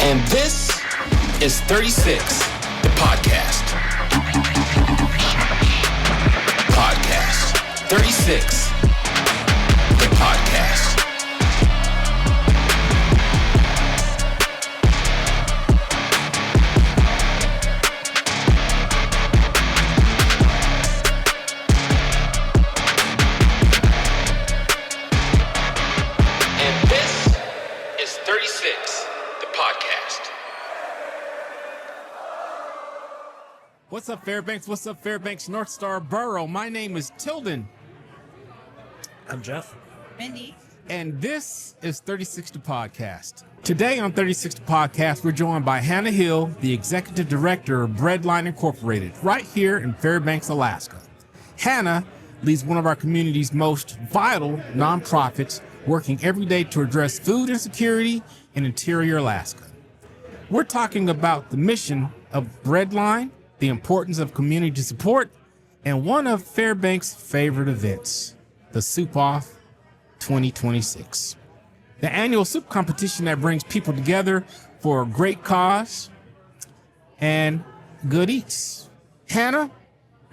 And this is 36, the podcast. Podcast. 36, the podcast. And this is 36, the podcast. What's up, Fairbanks? What's up, Fairbanks North Star Borough? My name is Tilden. I'm Jeff. Mindy. And this is 36 the Podcast. Today on 36 the Podcast, we're joined by Hannah Hill, the Executive Director of Breadline Incorporated, right here in Fairbanks, Alaska. Hannah leads one of our community's most vital nonprofits, working every day to address food insecurity in interior Alaska. We're talking about the mission of Breadline, the importance of community support, and one of Fairbanks' favorite events, the Soup Off 2026. The annual soup competition that brings people together for a great cause and good eats. Hannah,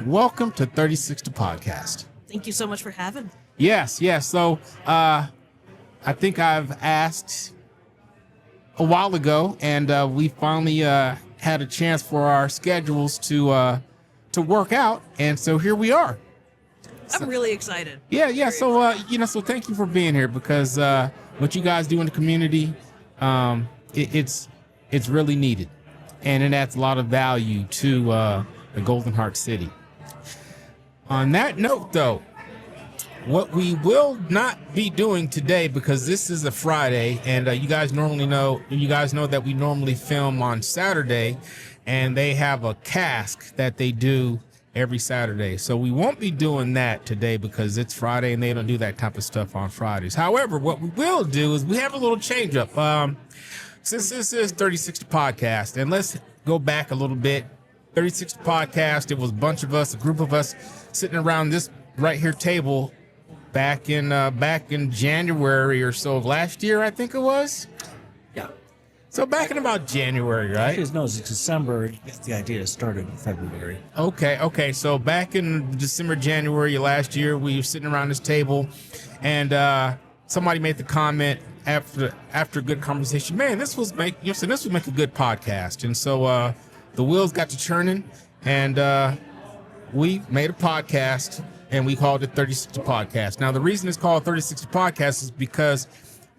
welcome to 36 the Podcast. Thank you so much for having me. Yes. So I think I've asked a while ago, and we finally had a chance for our schedules to work out, and so here we are. I'm really excited. Yeah. So so thank you for being here, because what you guys do in the community, it's really needed, and it adds a lot of value to the Golden Heart City. On that note, though, what we will not be doing today, because this is a Friday, and you guys know that we normally film on Saturday, and they have a cask that they do every Saturday. So we won't be doing that today because it's Friday and they don't do that type of stuff on Fridays. However, what we will do is we have a little change up. Since this is 36 the Podcast, and let's go back a little bit. 36 the Podcast, it was a group of us sitting around this right here table back in January or so of last year, I think it was. Yeah. So back in about January, right? No, it's December. The idea started in February. Okay. So back in December, January last year, we were sitting around this table, and somebody made the comment after a good conversation, man, this would make a good podcast. And so the wheels got to churning, and we made a podcast, and we called it 36 the Podcast. Now, the reason it's called 36 the Podcast is because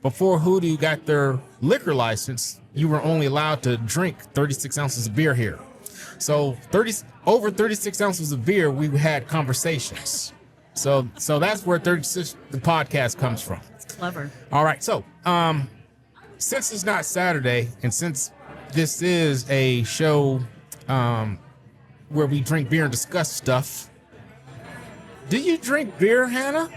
before Hoodoo got their liquor license, you were only allowed to drink 36 ounces of beer here. So over 36 ounces of beer, we had conversations. So that's where 36 the Podcast comes from. It's clever. All right. So since it's not Saturday, and since this is a show where we drink beer and discuss stuff, do you drink beer, Hannah?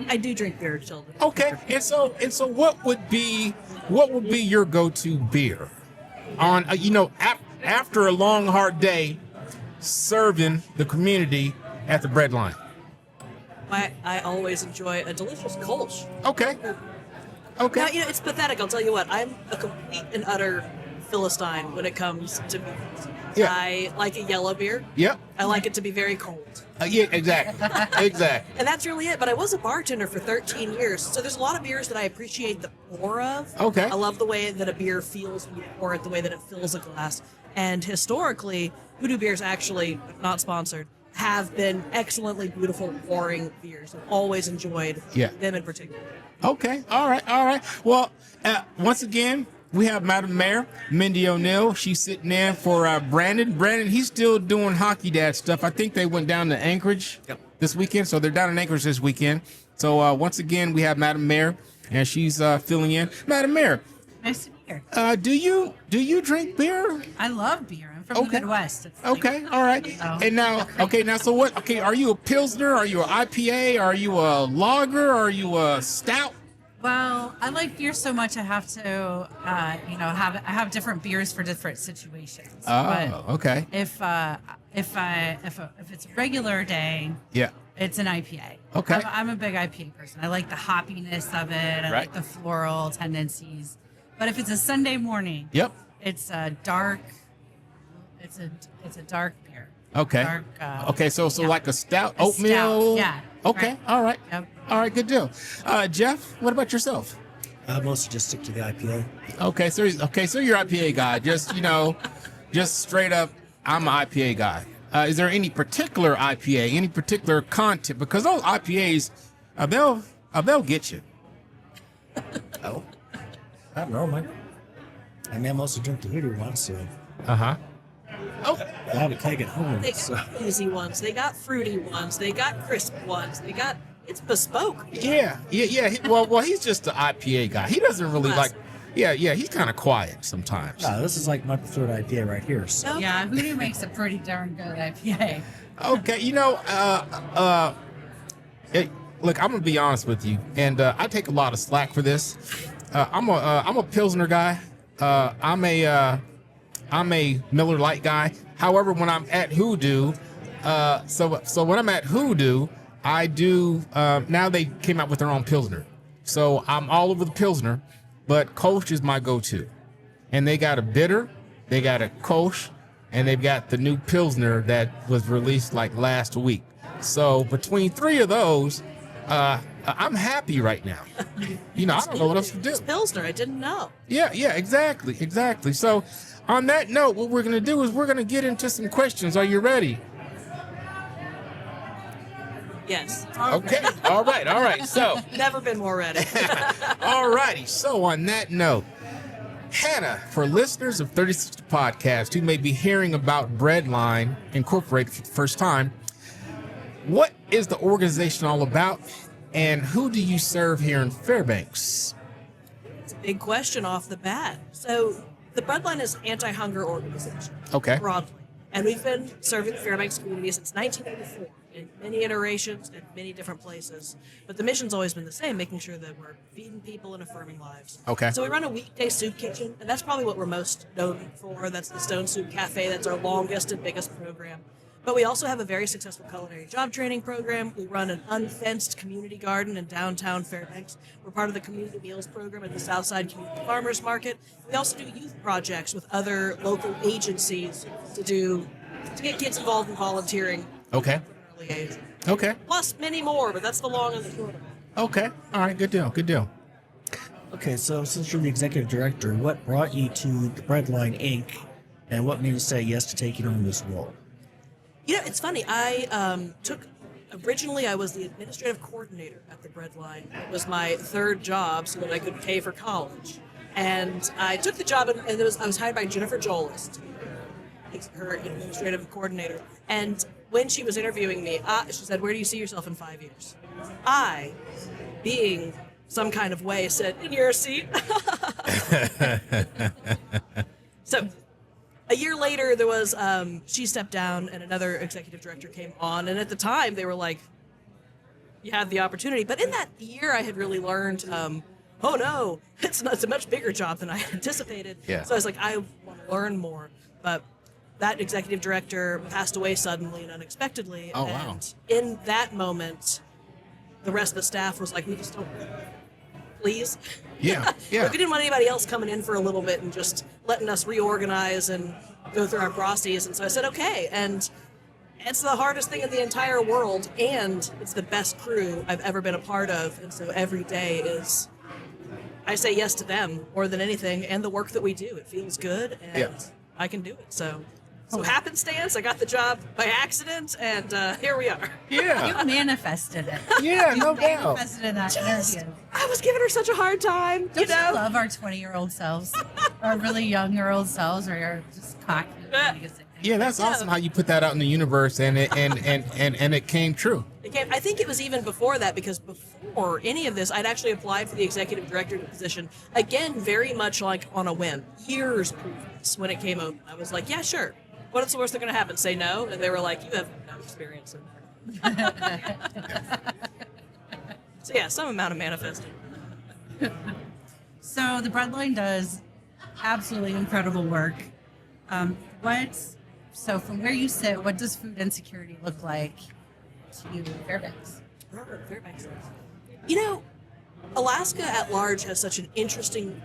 I do drink beer, children. Okay, and so what would be your go-to beer on after a long hard day serving the community at the Breadline? I always enjoy a delicious Kolsch. Okay. Now, it's pathetic. I'll tell you what. I'm a complete and utter Philistine when it comes to beers. Yeah. I like a yellow beer. Yep. I like it to be very cold. Yeah, exactly. And that's really it. But I was a bartender for 13 years, so there's a lot of beers that I appreciate the pour of. Okay. I love the way that a beer feels when you pour it, the way that it fills a glass. And historically, Hoodoo beers, actually not sponsored, have been excellently beautiful pouring beers. I've always enjoyed them in particular. Okay. All right. Well, once again, we have Madam Mayor, Mindy O'Neill. She's sitting in for Brandon. Brandon, he's still doing hockey dad stuff. I think they went down to Anchorage this weekend, so they're down in Anchorage this weekend. So once again, we have Madam Mayor, and she's filling in. Madam Mayor. Nice to be here. Do you drink beer? I love beer. I'm from the Midwest. It's Okay, all right. And now, so what? Okay, are you a Pilsner? Are you an IPA? Are you a lager? Are you a stout? Well, I like beer so much I have to, I have different beers for different situations. Oh, but okay. If it's a regular day, it's an IPA. Okay. I'm a big IPA person. I like the hoppiness of it. I like the floral tendencies. But if it's a Sunday morning, Yep. it's a dark. It's a dark beer. Okay. Dark, Okay. So yeah. like a stout, A oatmeal. stout, yeah. Okay. Right. All right. Yep. All right. Good deal. Jeff, what about yourself? I mostly just stick to the IPA. Okay. So you're an IPA guy. Just just straight up, I'm an IPA guy. Is there any particular IPA, any particular content? Because those IPAs, they'll get you. Oh, I don't know, man. I mean, I mostly drink the Hoodoo one, so Oh. I have a keg at home. They So. got easy ones. They got fruity ones. They got crisp ones. It's bespoke. Yeah. Well, he's just an IPA guy. He doesn't really like. Yeah. He's kind of quiet sometimes. No, this is like my preferred IPA right here. So. No? Yeah, Hoodoo makes a pretty darn good IPA. Okay. Look, I'm gonna be honest with you, and I take a lot of slack for this. I'm a Pilsner guy. I'm a Miller Lite guy. However, when I'm at Hoodoo, so when I'm at Hoodoo, I do. Now they came out with their own Pilsner, so I'm all over the Pilsner, but Kolsch is my go-to, and they got a bitter, they got a Kolsch, and they've got the new Pilsner that was released like last week. So between three of those, I'm happy right now. I don't know what else to do. It's Pilsner. I didn't know. Yeah, exactly. So on that note, what we're going to do is we're going to get into some questions. Are you ready? Yes. Okay. All right. So, Never been more ready. all righty. So on that note, Hannah, for listeners of 3060 Podcast who may be hearing about Breadline Incorporated for the first time, what is the organization all about, and who do you serve here in Fairbanks? It's a big question off the bat. So the Breadline is an anti-hunger organization. Okay. Broadly. And we've been serving the Fairbanks community since 1984 in many iterations and many different places. But the mission's always been the same, making sure that we're feeding people and affirming lives. Okay. So we run a weekday soup kitchen, and that's probably what we're most known for. That's the Stone Soup Cafe. That's our longest and biggest program. But we also have a very successful culinary job training program. We run an unfenced community garden in downtown Fairbanks. We're part of the community meals program at the Southside Community Farmers Market. We also do youth projects with other local agencies to get kids involved in volunteering Okay. at an early age. Okay. Plus many more, but that's the long and the short of it. Okay. All right. Good deal. Okay, so since you're the executive director, what brought you to the Breadline Inc., and what made you say yes to taking on this role? It's funny. Originally I was the administrative coordinator at the Breadline. It was my third job so that I could pay for college. And I took the job, and I was hired by Jennifer Jolis, her administrative coordinator. And when she was interviewing me, she said, "Where do you see yourself in 5 years?" I, being some kind of way, said, "In your seat." So a year later, there was she stepped down and another executive director came on. And at the time, they were like, "You had the opportunity." But in that year, I had really learned, oh no, it's a much bigger job than I anticipated. Yeah. So I was like, I want to learn more. But that executive director passed away suddenly and unexpectedly. Oh, wow. And in that moment, the rest of the staff was like, "We just don't, please." Yeah. We didn't want anybody else coming in for a little bit and just letting us reorganize and go through our processes. And so I said, okay. And it's the hardest thing in the entire world, and it's the best crew I've ever been a part of. And so every day I say yes to them more than anything, and the work that we do. It feels good, and I can do it. So happenstance, I got the job by accident, and here we are. Yeah. You manifested it. Yeah. You No doubt. manifested in that interview. I was giving her such a hard time, Don't you love our 20-year-old selves? Our really young-year-old selves, or you're just cocky? Yeah, that's awesome how you put that out in the universe, and it came true. I think it was even before that, because before any of this, I'd actually applied for the executive director position, again, very much like on a whim, years previous when it came open. I was like, yeah, sure. What's the worst that's going to happen? Say no? And they were like, you have no experience in that. So yeah, some amount of manifesting. So the Breadline does absolutely incredible work. So from where you sit, what does food insecurity look like to you in Fairbanks? Fairbanks. Alaska at large has such an interesting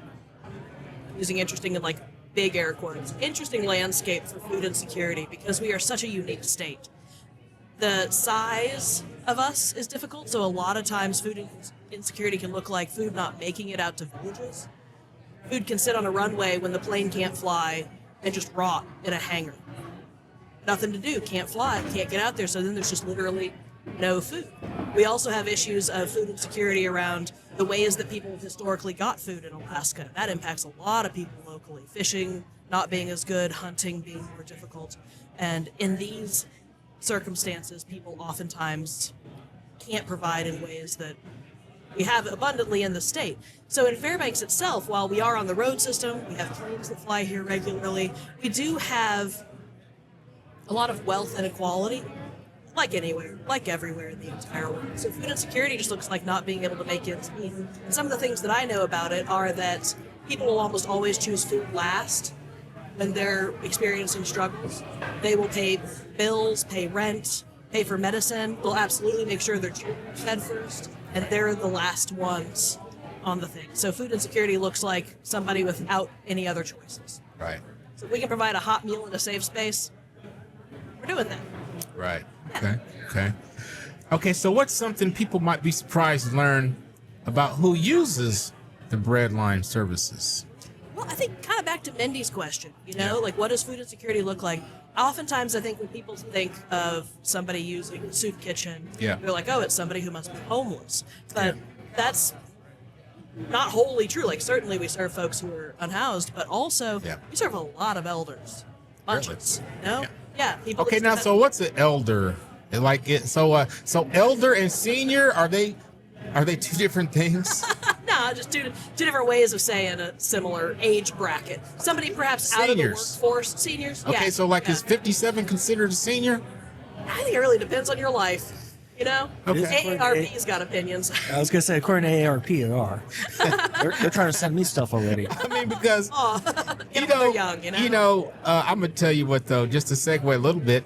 using interesting in like big air quotes, interesting landscape for food insecurity because we are such a unique state. The size of us is difficult, so a lot of times food insecurity can look like food not making it out to villages. Food can sit on a runway when the plane can't fly and just rot in a hangar. Nothing to do, can't fly, can't get out there, so then there's just literally no food. We also have issues of food insecurity around the ways that people historically got food in Alaska. That impacts a lot of people locally. Fishing not being as good, hunting being more difficult. And in these circumstances, people oftentimes can't provide in ways that we have abundantly in the state. So in Fairbanks itself, while we are on the road system, we have planes that fly here regularly, we do have a lot of wealth inequality, like anywhere, like everywhere in the entire world. So food insecurity just looks like not being able to make ends meet. And some of the things that I know about it are that people will almost always choose food last when they're experiencing struggles. They will pay bills, pay rent, pay for medicine. They'll absolutely make sure their children are fed first, and they're the last ones on the thing. So food insecurity looks like somebody without any other choices. Right. So if we can provide a hot meal in a safe space, we're doing that. Right. Okay, so what's something people might be surprised to learn about who uses the Breadline services? Well, I think kind of back to Mindy's question, like what does food insecurity look like? Oftentimes I think when people think of somebody using a soup kitchen, they're like, oh, it's somebody who must be homeless. But that's not wholly true. Like certainly we serve folks who are unhoused, but also we serve a lot of elders. Bunches. Really? Yeah. People Okay, now so what's an elder? Like it so elder and senior, are they two different things? No, just two different ways of saying a similar age bracket. Somebody perhaps out of the workforce. Seniors. Okay, so like is 57 considered a senior? I think it really depends on your life. Okay. AARP's got opinions. I was gonna say, according to AARP, they are. they're trying to send me stuff already. I mean, because they're young, I'm gonna tell you what though, just to segue a little bit.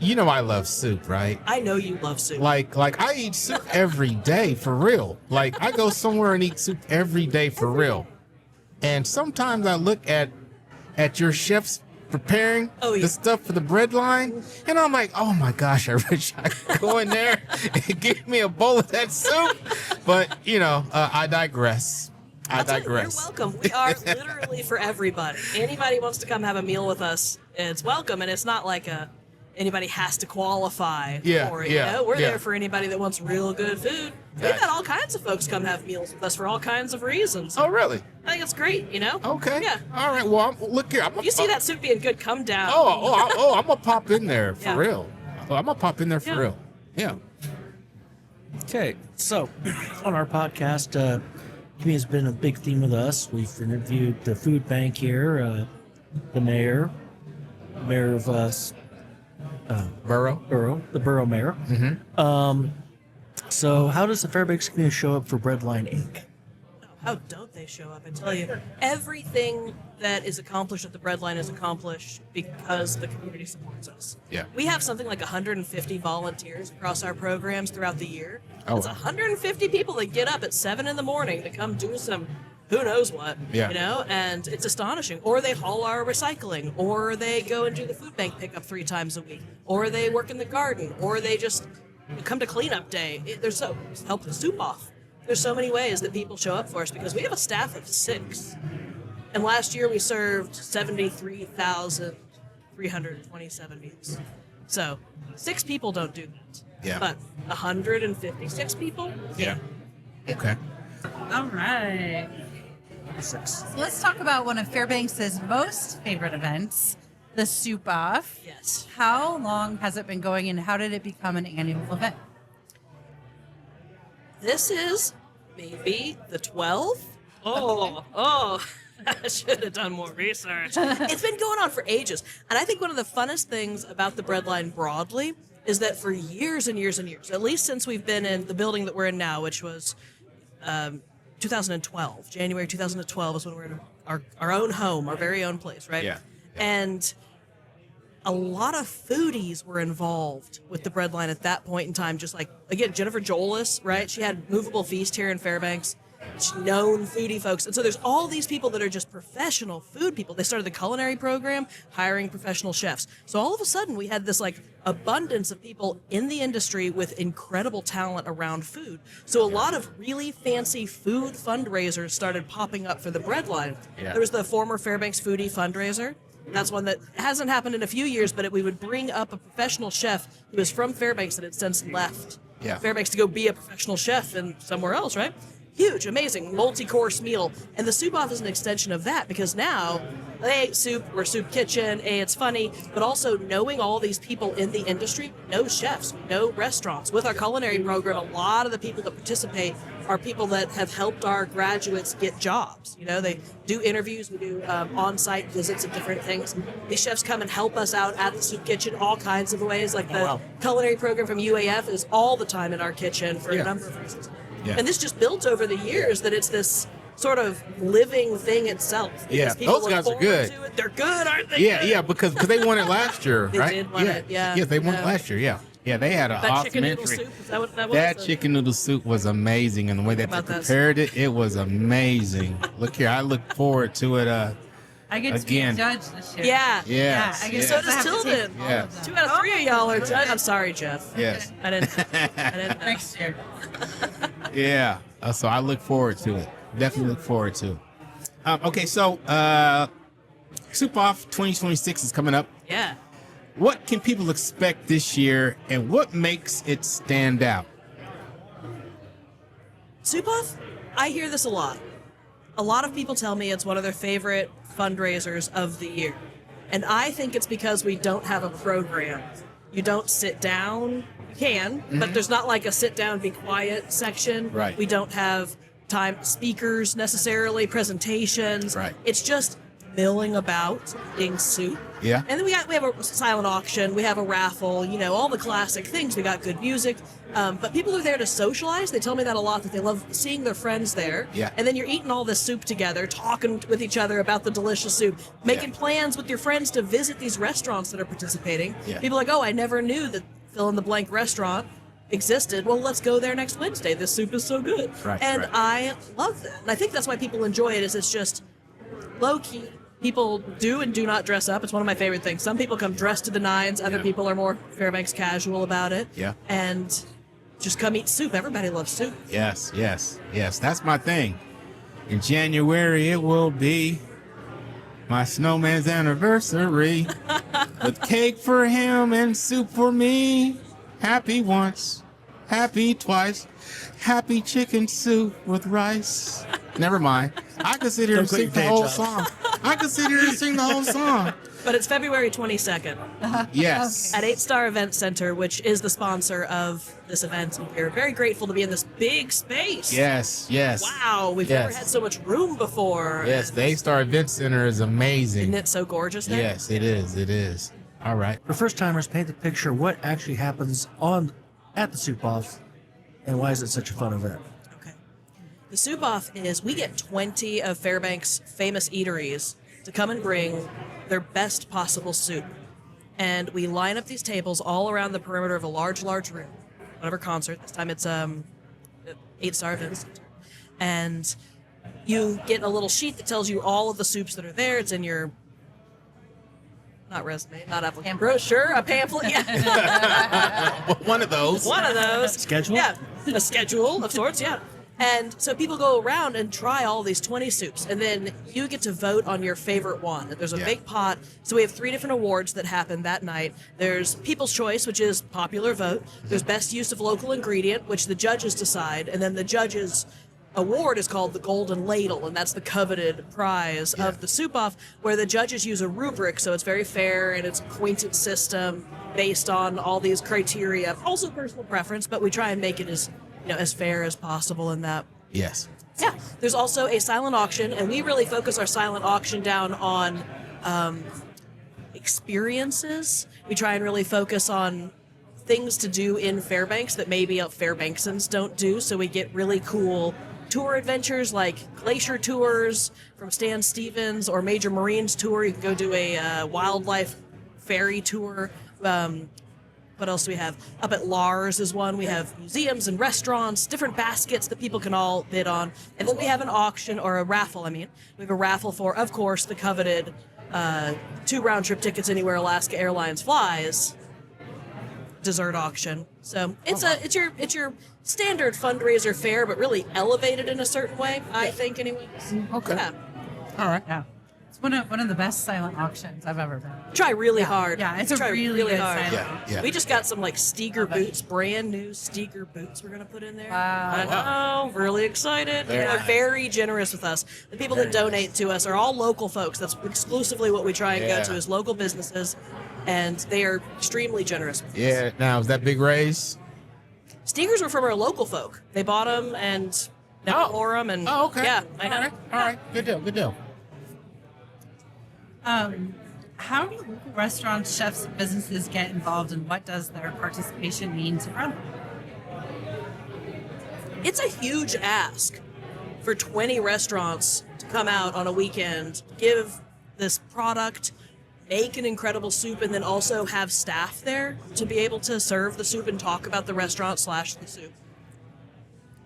I love soup, right? I know you love soup. Like I eat soup every day for real. Like I go somewhere and eat soup every day for real. And sometimes I look at your chefs preparing the stuff for the Breadline, and I'm like, oh my gosh, I wish I could go in there and give me a bowl of that soup. But I digress. I digress. You're welcome. We are literally for everybody. Anybody wants to come have a meal with us, it's welcome, and it's not like anybody has to qualify for it. We're there for anybody that wants real good food. We've had all kinds of folks come have meals with us for all kinds of reasons. Oh, really? I think it's great, Okay. Yeah. All right. Well, look here. You see that soup being good, come down. I'm gonna pop in there for real. I'm gonna pop in there for real. Yeah. Okay, so on our podcast, community has been a big theme with us. We've interviewed the food bank here, the mayor of the borough mayor. Mm-hmm. So how does the Fairbanks community show up for Breadline Inc.? How don't they show up? I tell you, everything that is accomplished at the Breadline is accomplished because the community supports us. Yeah. We have something like 150 volunteers across our programs throughout the year. Oh, it's 150 people that get up at 7 a.m. to come do some who knows what, and it's astonishing. Or they haul our recycling, or they go and do the food bank pickup 3 times a week, or they work in the garden, or they just come to cleanup day. Help the soup off. There's so many ways that people show up for us because we have a staff of 6. And last year we served 73,327 meals. So 6 people don't do that. Yeah. But 156 people? Yeah. Okay. All right. 6. So let's talk about one of Fairbanks' most favorite events, the Soup Off. Yes. How long has it been going, and how did it become an annual event? This is maybe the 12th. Oh, I should have done more research. It's been going on for ages. And I think one of the funnest things about the Breadline broadly is that for years and years and years, at least since we've been in the building that we're in now, which was 2012, January 2012 is when we're in our own home, our very own place, right? Yeah. And a lot of foodies were involved with the Breadline at that point in time. Just like, again, Jennifer Jolis, right? She had Movable Feast here in Fairbanks. known foodie folks. And so there's all these people that are just professional food people. They started the culinary program, hiring professional chefs. So all of a sudden we had this like abundance of people in the industry with incredible talent around food. So a lot of really fancy food fundraisers started popping up for the breadline. Yeah. There was the former Fairbanks foodie fundraiser. That's one that hasn't happened in a few years, but we would bring up a professional chef who was from Fairbanks that had since left Fairbanks to go be a professional chef and somewhere else, right? Huge, amazing, multi-course meal. And the soup off is an extension of that because now, A, soup, we're soup kitchen, A, it's funny, but also knowing all these people in the industry, know chefs, know restaurants. With our culinary program, a lot of the people that participate are people that have helped our graduates get jobs. You know, they do interviews, we do on-site visits of different things. These chefs come and help us out at the soup kitchen all kinds of ways. Like the culinary program from UAF is all the time in our kitchen for a number of reasons. Yeah. And this just built over the years that it's this sort of living thing itself. Yeah, People those look guys are forward good. to it. They're good, aren't they? Yeah, good? yeah, because they won it last year, They right? did win it, yeah. Yes, they won it Yeah. last year, yeah. Yeah, they had an That awesome chicken noodle entry. soup, is that what that was? That chicken noodle soup was amazing, and the way that they About that prepared it, it was amazing. Look here, I look forward to it. I get to Again. be a judge this year. Yeah. Yes, I get yes. So to does have to Tilden. taste all Yeah. of them. 2 out of 3 of y'all are judged. I'm sorry, Jeff. Yes, I didn't know. Next year. yeah. So I look forward to it. Definitely look forward to it. Okay, so Soup Off 2026 is coming up. Yeah. What can people expect this year, and what makes it stand out? Soup Off, I hear this a lot. A lot of people tell me it's one of their favorite fundraisers of the year. And I think it's because we don't have a program. You don't sit down. You can, but there's not like a sit down, be quiet section. Right. We don't have time speakers necessarily, presentations. Right. It's just milling about, eating soup. Yeah. And then we have a silent auction, we have a raffle, you know, all the classic things. We got good music. But people are there to socialize. They tell me that a lot, that they love seeing their friends there. Yeah. And then you're eating all this soup together, talking with each other about the delicious soup, making plans with your friends to visit these restaurants that are participating. Yeah. People are like, oh, I never knew that fill in the blank restaurant existed. Well, let's go there next Wednesday. This soup is so good. Right, and right. I love that. And I think that's why people enjoy it, is it's just low-key. People do and do not dress up. It's one of my favorite things. Some people come dressed to the nines. Other Yeah. people are more Fairbanks casual about it. Yeah. And just come eat soup. Everybody loves soup. Yes, yes, yes. That's my thing. In January, it will be my snowman's anniversary with cake for him and soup for me. Happy once, happy twice, happy chicken soup with rice. Never mind. I could sit here and Don't quit sing your the day whole job. song. I could sit here and sing the whole song. But it's February 22nd Yes. at 8 Star Event Center, which is the sponsor of this event. And we're very grateful to be in this big space. Yes, yes. Wow, we've Yes. never had so much room before. Yes, the A-Star Event Center is amazing. Isn't it so gorgeous there? Yes, it is. It is. All right. For first timers, paint the picture what actually happens at the Soup Off, and why is it such a fun event? Okay. The Soup Off is, we get 20 of Fairbanks' famous eateries to come and bring their best possible soup. And we line up these tables all around the perimeter of a large room. Whatever concert. This time it's 8 Star Event Center. And you get a little sheet that tells you all of the soups that are there. It's in your, not resume, not application, brochure, a pamphlet, yeah. One of those. One of those. Schedule? Yeah, a schedule of sorts, yeah. And so people go around and try all these 20 soups, and then you get to vote on your favorite one. There's a Yeah. big pot. So we have 3 different awards that happen that night. There's People's Choice, which is popular vote. There's Best Use of Local Ingredient, which the judges decide. And then the judges' award is called the Golden Ladle, and that's the coveted prize of the Soup Off, where the judges use a rubric, so it's very fair, and it's a pointed system based on all these criteria. Also personal preference, but we try and make it as, as fair as possible in that. Yes. Yeah, there's also a silent auction, and we really focus our silent auction down on experiences. We try and really focus on things to do in Fairbanks that maybe Fairbanksans don't do, so we get really cool tour adventures like glacier tours from Stan Stevens or Major Marines tour. You can go do a wildlife ferry tour. What What else do we have? Up at Lars is one. We have museums and restaurants, different baskets that people can all bid on. And then we have an auction, or a raffle, I mean. We have a raffle for, of course, the coveted 2 round-trip tickets anywhere Alaska Airlines flies dessert auction. So it's your standard fundraiser fare, but really elevated in a certain way, I think, anyways. Okay. Yeah. All right. Yeah. It's one of the best silent auctions I've ever been. Try really hard. Yeah, it's a Try really good hard. silent Yeah, yeah. We just got some like Steger boots, brand new Steger boots we're gonna put in there. Wow. I know, really excited. Very They're nice. very generous with us. The people that donate to us are all local folks. That's exclusively what we try and Yeah. go to is local businesses, and they are extremely generous with us. Yeah. Now, is that big raise? Stegers were from our local folk. They bought them and now wore them, and Oh, okay. yeah, I know. All right. Good deal. Good deal. How do local restaurants, chefs, and businesses get involved, and what does their participation mean to run? It's a huge ask for 20 restaurants to come out on a weekend, give this product, make an incredible soup, and then also have staff there to be able to serve the soup and talk about the restaurant / the soup.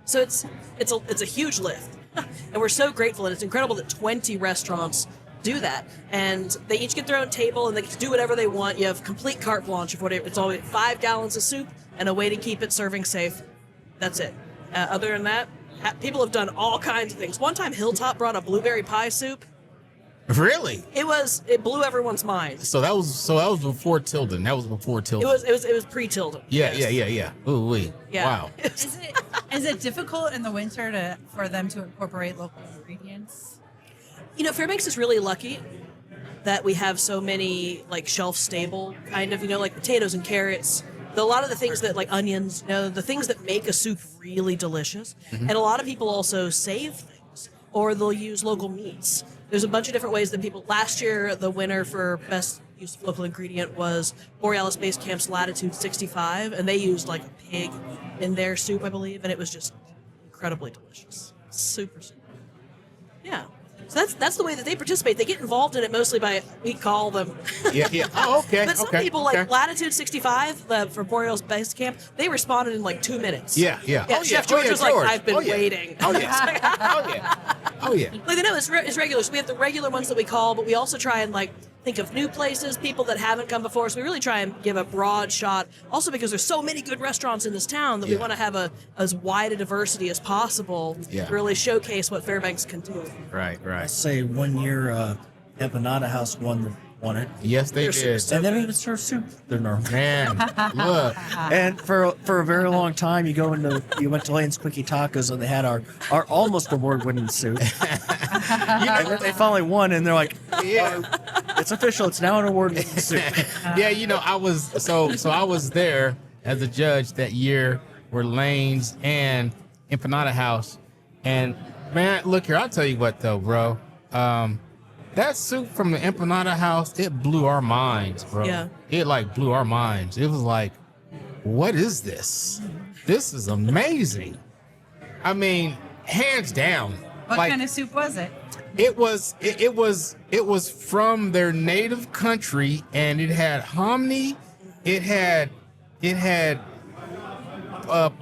So it's a huge lift, and we're so grateful, and it's incredible that 20 restaurants do that, and they each get their own table and they can do whatever they want. You have complete carte blanche of whatever. It's always 5 gallons of soup and a way to keep it serving safe. That's it. Other than that, people have done all kinds of things. One time, Hilltop brought a blueberry pie soup. Really? It blew everyone's mind. So that was before Tilden. That was before Tilden. It was pre-Tilden. Yeah. Yes. Yeah. Ooh wee. Yeah. Wow. Is it difficult in the winter for them to incorporate local ingredients? You know, Fairbanks is really lucky that we have so many like shelf stable kind of, like potatoes and carrots. A lot of the things that like onions, the things that make a soup really delicious. And a lot of people also save things, or they'll use local meats. There's a bunch of different ways that people. Last year, the winner for best use of local ingredient was Borealis Base Camp's Latitude 65, and they used like a pig in their soup, I believe, and it was just incredibly delicious. Super. Yeah. So that's the way that they participate. They get involved in it mostly by, we call them. Yeah. Oh, okay. But some okay. people, okay. like Latitude 65 for Borealis Base Camp, they responded in like 2 minutes. Yeah. Chef George was like, I've been yeah. waiting. Oh yeah. Oh yeah. Like, they know it's regular. So we have the regular ones that we call, but we also try and like think of new places, people that haven't come before. So we really try and give a broad shot. Also because there's so many good restaurants in this town that we want to have as wide a diversity as possible to really showcase what Fairbanks can do. Right. I say 1 year Empanada House won it. Yes, they did. And they don't even serve soup. They're normal. Man, look. And for a very long time, you went to Lane's Quickie Tacos and they had our almost award-winning soup. And then they finally won, and they're like, Yeah. "It's official. It's now an award-winning soup." Yeah, I was there as a judge that year were Lane's and Empanada House. And man, look here, I'll tell you what though, bro. That soup from the Empanada House, it blew our minds, bro. Yeah. It like blew our minds. It was like, what is this? This is amazing. I mean, hands down. What like, kind of soup was it? It was from their native country, and it had hominy, it had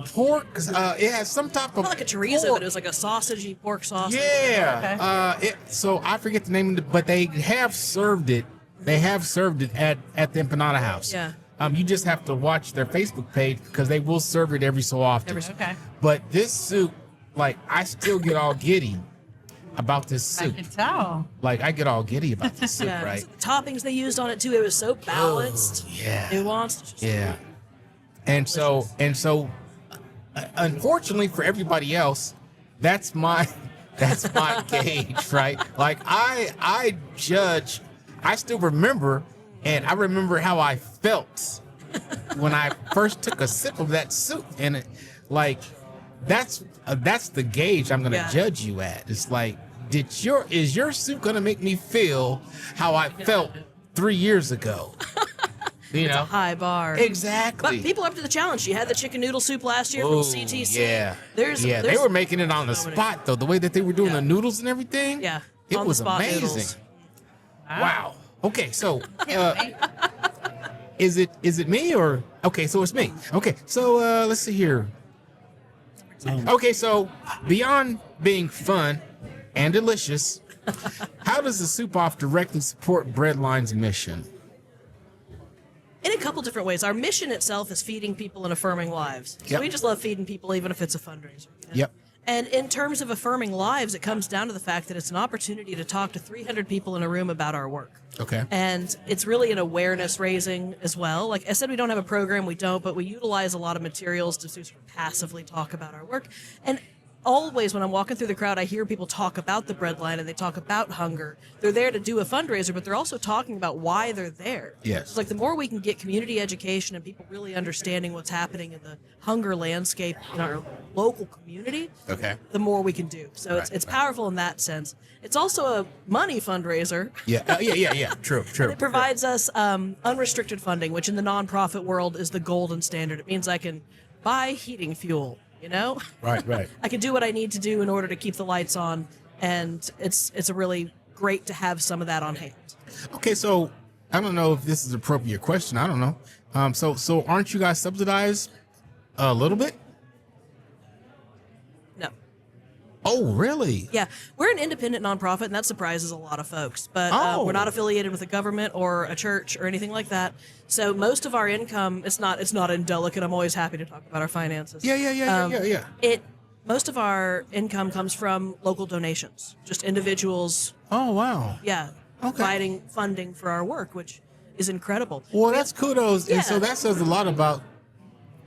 pork, it had some type of Not like a chorizo, pork. but it was like a sausagey pork sauce. Yeah. So I forget the name of it, but they have served it. They have served it at the Empanada House. Yeah. You just have to watch their Facebook page because they will serve it every so often. Okay. But this soup, like, I still get all giddy about this I soup. can tell. Like, I get all giddy about this soup, Yeah. right? So the toppings they used on it too, it was so balanced. Yeah. Nuanced. Yeah. And so, unfortunately for everybody else, that's my gauge, right? Like I judge. I still remember, and I remember how I felt when I first took a sip of that soup, and it, like, that's the gauge I'm gonna judge you at. It's like, is your soup gonna make me feel how I felt 3 years ago? You know, High bar. exactly. But people up to the challenge. She had the chicken noodle soup last year Ooh, from CTC. Yeah. There's they were making it on the so many- spot though. The way that they were doing the noodles and everything. Yeah. It on was the spot amazing. noodles. Wow. Okay, so is it me or okay? So it's me. Okay, so let's see here. Okay, so beyond being fun and delicious, how does the Soup Off directly support Breadline's mission? In a couple different ways. Our mission itself is feeding people and affirming lives. So Yep. we just love feeding people, even if it's a fundraiser. you know? Yep. And in terms of affirming lives, it comes down to the fact that it's an opportunity to talk to 300 people in a room about our work. Okay. And it's really an awareness raising as well. Like I said, we don't have a program, we don't, but we utilize a lot of materials to sort of passively talk about our work. And always when I'm walking through the crowd, I hear people talk about the Breadline and they talk about hunger. They're there to do a fundraiser, but they're also talking about why they're there. Yes. It's like the more we can get community education and people really understanding what's happening in the hunger landscape in our local community, Okay. the more we can do. So it's powerful in that sense. It's also a money fundraiser. Yeah. Yeah. True. It provides us unrestricted funding, which in the nonprofit world is the golden standard. It means I can buy heating fuel, you know? Right. I can do what I need to do in order to keep the lights on, and it's a really great to have some of that on hand. Okay, so I don't know if this is an appropriate question. I don't know. So aren't you guys subsidized a little bit? No. Oh, really? Yeah, we're an independent nonprofit, and that surprises a lot of folks. But Oh. we're not affiliated with a government or a church or anything like that. So most of our income, it's not indelicate. I'm always happy to talk about our finances. Yeah. Most of our income comes from local donations, just individuals. Oh, wow. Yeah, Okay. providing funding for our work, which is incredible. Well, that's kudos, Yeah. and so that says a lot about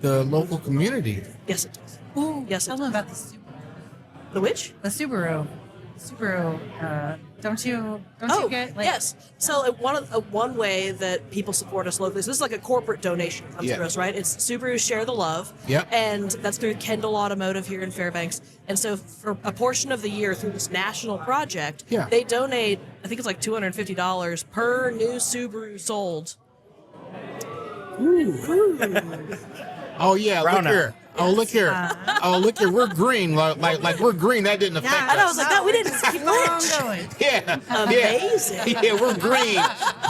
the local community. Yes, it does. Ooh, Yes, it tell them about The which? the Subaru. Don't you get like yes. So one way that people support us locally, so this is like a corporate donation comes Yeah. to us, right? It's Subaru Share the Love. Yep. And that's through Kendall Automotive here in Fairbanks. And so for a portion of the year through this national project, Yeah. they donate, I think it's like $250 per new Subaru sold. Oh yeah, Brown look here. Oh look here. Oh look here. We're green. Like we're green. That didn't affect I know, I us. was like, no, we didn't keep keep on that. going. Yeah. Amazing. Yeah, we're green.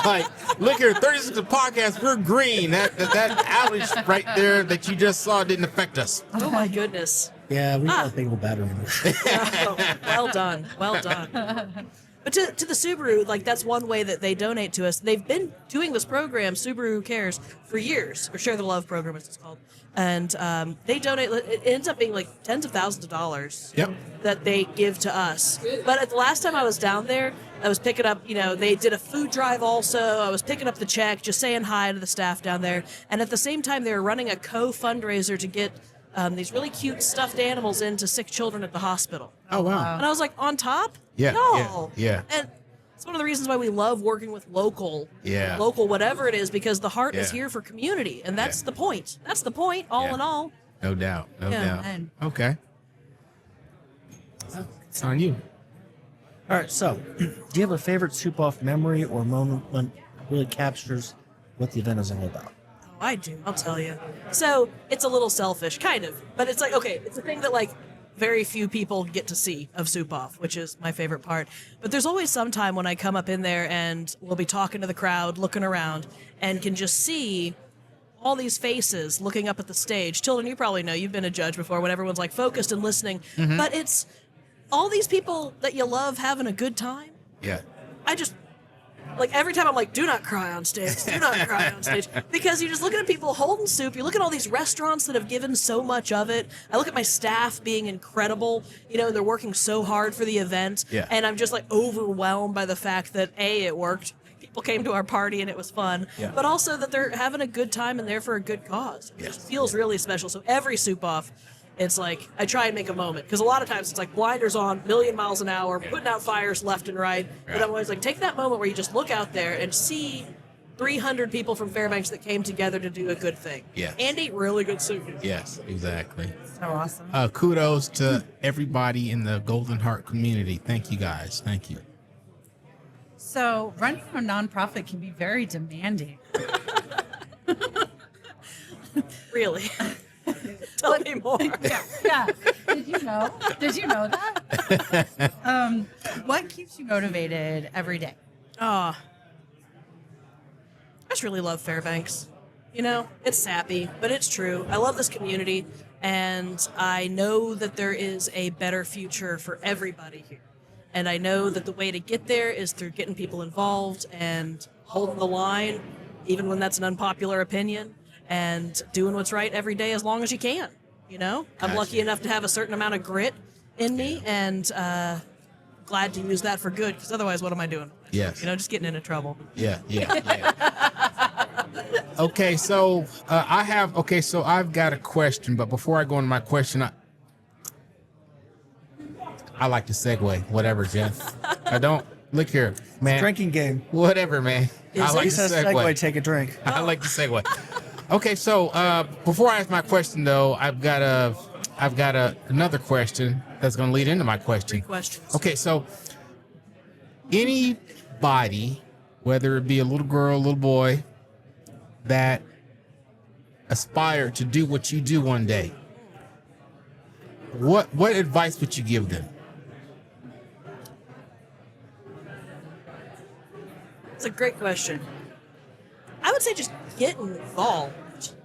Like, look here, 36 podcast, we're green. That outage right there that you just saw didn't affect us. Oh my goodness. Yeah, we got a big old battery. Oh, well done. Well done. But to the Subaru, like that's one way that they donate to us. They've been doing this program, Subaru Cares, for years, or Share the Love program, as it's called. And they donate. It ends up being like tens of thousands of dollars Yep. that they give to us. But at the last time I was down there, I was picking up. They did a food drive also. I was picking up the check, just saying hi to the staff down there. And at the same time, they were running a co-fundraiser to get these really cute stuffed animals into sick children at the hospital. Oh wow. And I was like, on top? Yeah, No. yeah. And it's one of the reasons why we love working with local, Yeah. local whatever it is, because the heart is Yeah. here for community. And that's Yeah. the point. That's the point, all Yeah. in all. No doubt. No Yeah. doubt. And- Okay. It's on you. All right, so do you have a favorite soup off memory or moment when it really captures what the event is all about? Oh, I do, I'll tell you. So it's a little selfish, kind of. But it's like, okay, it's a thing that like very few people get to see of Soup Off, which is my favorite part. But there's always some time when I come up in there and we'll be talking to the crowd, looking around, and can just see all these faces looking up at the stage. Children, you probably know, you've been a judge before when everyone's like focused and listening. But it's all these people that you love having a good time. Yeah. I just, like, every time I'm like, do not cry on stage, do not cry on stage. Because you're just looking at people holding soup. You look at all these restaurants that have given so much of it. I look at my staff being incredible, and they're working so hard for the event. Yeah. And I'm just, like, overwhelmed by the fact that, A, it worked. People came to our party and it was fun. Yeah. But also that they're having a good time and there for a good cause. It just feels really special. So every Soup Off, it's like, I try and make a moment. Because a lot of times it's like blinders on, million miles an hour, putting out fires left and right. But I'm always like, take that moment where you just look out there and see 300 people from Fairbanks that came together to do a good thing. Yes. And eat really good soup. Yes, exactly. So awesome. Kudos to everybody in the Golden Heart community. Thank you guys. Thank you. So running a nonprofit can be very demanding. Really. Tell me more. Yeah. Did you know? Did you know that? What keeps you motivated every day? I just really love Fairbanks. You know, it's sappy, but it's true. I love this community, and I know that there is a better future for everybody here. And I know that the way to get there is through getting people involved and holding the line, even when that's an unpopular opinion, and doing what's right every day as long as you can. You know, I'm lucky enough to have a certain amount of grit in me, and glad to use that for good, because otherwise, what am I doing? Yes. You know, just getting into trouble. Yeah. Okay, so I've got a question, but before I go into my question, I like to segue. Whatever, Jeff. I don't look here, man. Drinking game. Whatever, man. I like He to says segue, take a drink. I like to segue. Okay, so before I ask my question, though, I've got another question that's going to lead into my question. Questions. Okay, so anybody, whether it be a little girl, a little boy, that aspire to do what you do one day, what advice would you give them? It's a great question. I would say just get involved.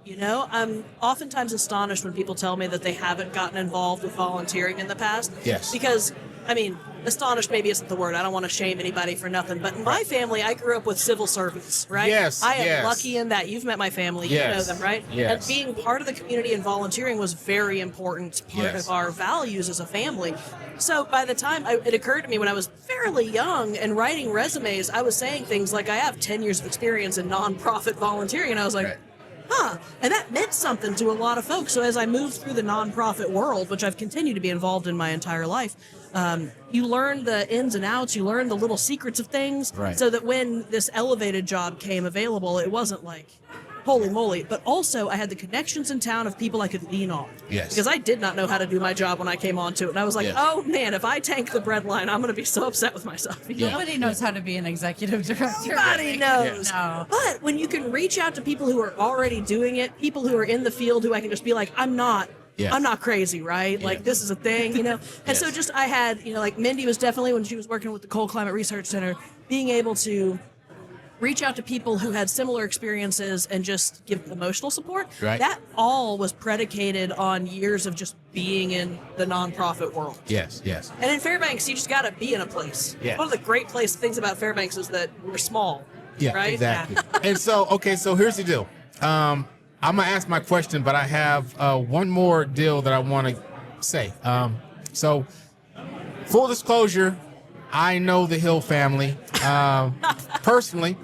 You know, I'm oftentimes astonished when people tell me that they haven't gotten involved with volunteering in the past. Yes. Because, I mean, astonished maybe isn't the word. I don't want to shame anybody for nothing. But in my family, I grew up with civil servants, right? Yes, I am yes. lucky in that. You've met my family. You Yes, know them, right? yes. And being part of the community and volunteering was very important part Yes. of our values as a family. So by the time it occurred to me when I was fairly young and writing resumes, I was saying things like, I have 10 years of experience in nonprofit volunteering. And I was like, Right. huh. And that meant something to a lot of folks. So as I moved through the nonprofit world, which I've continued to be involved in my entire life, you learn the ins and outs, you learn the little secrets of things, Right. so that when this elevated job came available, it wasn't like, holy moly. But also, I had the connections in town of people I could lean on. Yes. Because I did not know how to do my job when I came onto it. And I was like, Yes. oh man, if I tank the bread line, I'm going to be so upset with myself. You know? Nobody knows how to be an executive director. Nobody knows. No. But when you can reach out to people who are already doing it, people who are in the field who I can just be like, I'm not crazy, right? Yeah. Like, this is a thing, you know? And so just I had, you know, like Mindy was definitely, when she was working with the Cold Climate Research Center, being able to reach out to people who had similar experiences and just give emotional support. Right. That all was predicated on years of just being in the nonprofit world. Yes. And in Fairbanks, you just got to be in a place. Yeah. One of the great things about Fairbanks is that we're small. Yeah, right? exactly. And so, okay, so here's the deal. I'm going to ask my question, but I have one more deal that I want to say. So, full disclosure, I know the Hill family. Personally,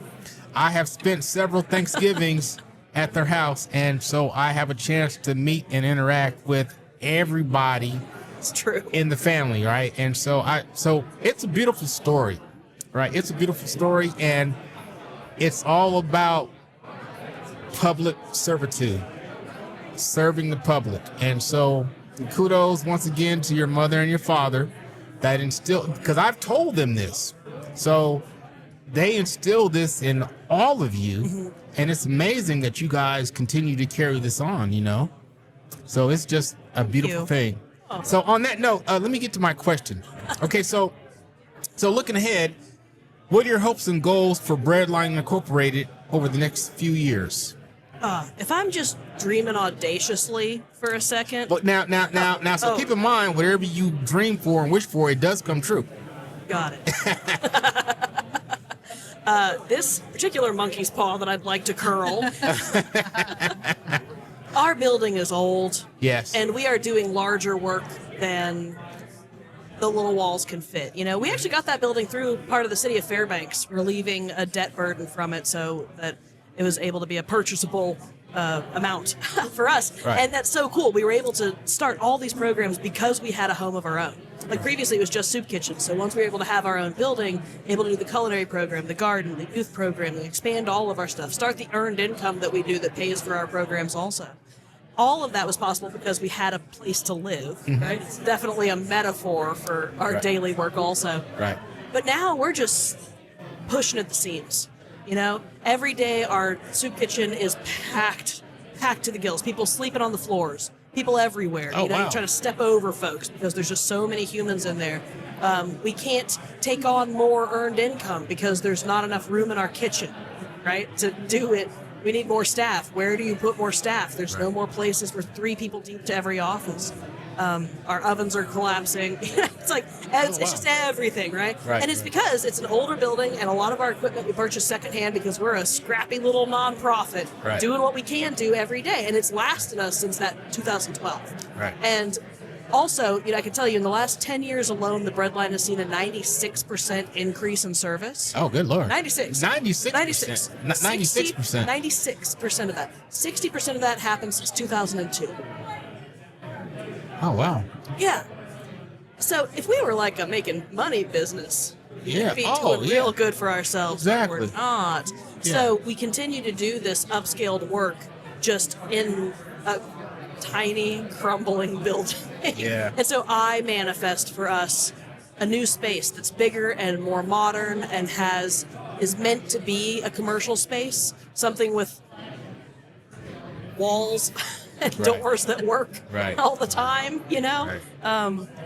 I have spent several Thanksgivings at their house, and so I have a chance to meet and interact with everybody It's true. in the family, right? And so it's a beautiful story, right? It's a beautiful story, and it's all about public servitude, serving the public. And so kudos once again to your mother and your father that instilled, because I've told them this. So they instilled this in all of you, and it's amazing that you guys continue to carry this on, you know? So it's just a beautiful you. thing. So on that note, let me get to my question. Okay, so looking ahead, what are your hopes and goals for Breadline Incorporated over the next few years? If I'm just dreaming audaciously for a second, But now, so keep in mind, whatever you dream for and wish for, it does come true. got it. This particular monkey's paw that I'd like to curl. Our building is old. Yes. And we are doing larger work than the little walls can fit. You know, we actually got that building through part of the city of Fairbanks, relieving a debt burden from it so that it was able to be a purchasable amount for us. Right. And that's so cool. We were able to start all these programs because we had a home of our own. Like previously it was just soup kitchens. So once we were able to have our own building, able to do the culinary program, the garden, the youth program, and expand all of our stuff, start the earned income that we do that pays for our programs also. All of that was possible because we had a place to live, right? It's definitely a metaphor for our Right. daily work also. Right. But now we're just pushing at the seams. You know, every day our soup kitchen is packed to the gills. People sleeping on the floors. People everywhere. Oh, you know, wow. you try to step over folks because there's just so many humans in there. We can't take on more earned income because there's not enough room in our kitchen, right? To do it, we need more staff. Where do you put more staff? There's no more places. We're 3 people deep to every office. Our ovens are collapsing. It's like, it's just everything, right? And it's because it's an older building, and a lot of our equipment we purchase secondhand because we're a scrappy little nonprofit doing what we can do every day. And it's lasted us since that 2012. And also, I can tell you, in the last 10 years alone, the Breadline has seen a 96% increase in service. Oh, good Lord. 96. 96%. 96%. 96% of that. 60% of that happened since 2002. Oh, wow. Yeah. So if we were like a making money business, Yeah. we'd be doing real good for ourselves. Exactly. But we're not. Yeah. So we continue to do this upscaled work just in a tiny, crumbling building. Yeah. And so I manifest for us a new space that's bigger and more modern and is meant to be a commercial space, something with walls and doors that work all the time,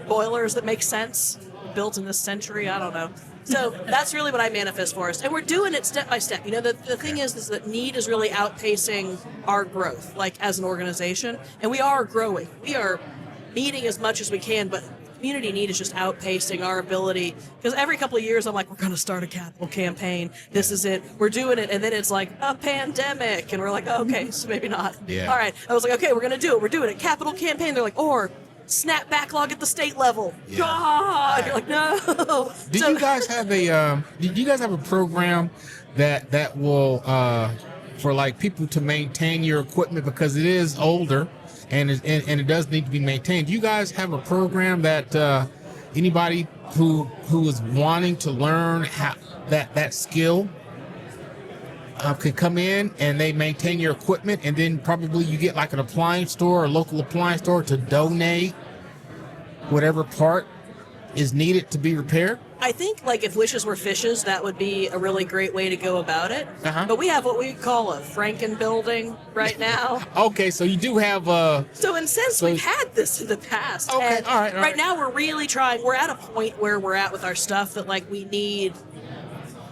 boilers that make sense, built in this century, I don't know. So that's really what I manifest for us. And we're doing it step by step. The thing is that need is really outpacing our growth, like as an organization. And we are growing. We are meeting as much as we can, but community need is just outpacing our ability. Because every couple of years, I'm like, we're going to start a capital campaign. This is it. We're doing it. And then it's like a pandemic. And we're like, okay, so maybe not. Yeah. All right. I was like, okay, we're going to do it. We're doing it. Capital campaign. They're like, or snap backlog at the state level. Yeah. God, you're like, no. Did you guys have a program that will for like people to maintain your equipment because it is older and it does need to be maintained? Do you guys have a program that anybody who is wanting to learn how that skill can come in and they maintain your equipment, and then probably you get like an appliance store or local appliance store to donate whatever part is needed to be repaired? I think like if wishes were fishes, that would be a really great way to go about it. But we have what we call a Franken building right now. Okay, so you do have So in a sense, we've had this in the past. Okay, and all right. Right now, we're really trying. We're at a point where we're at with our stuff that like we need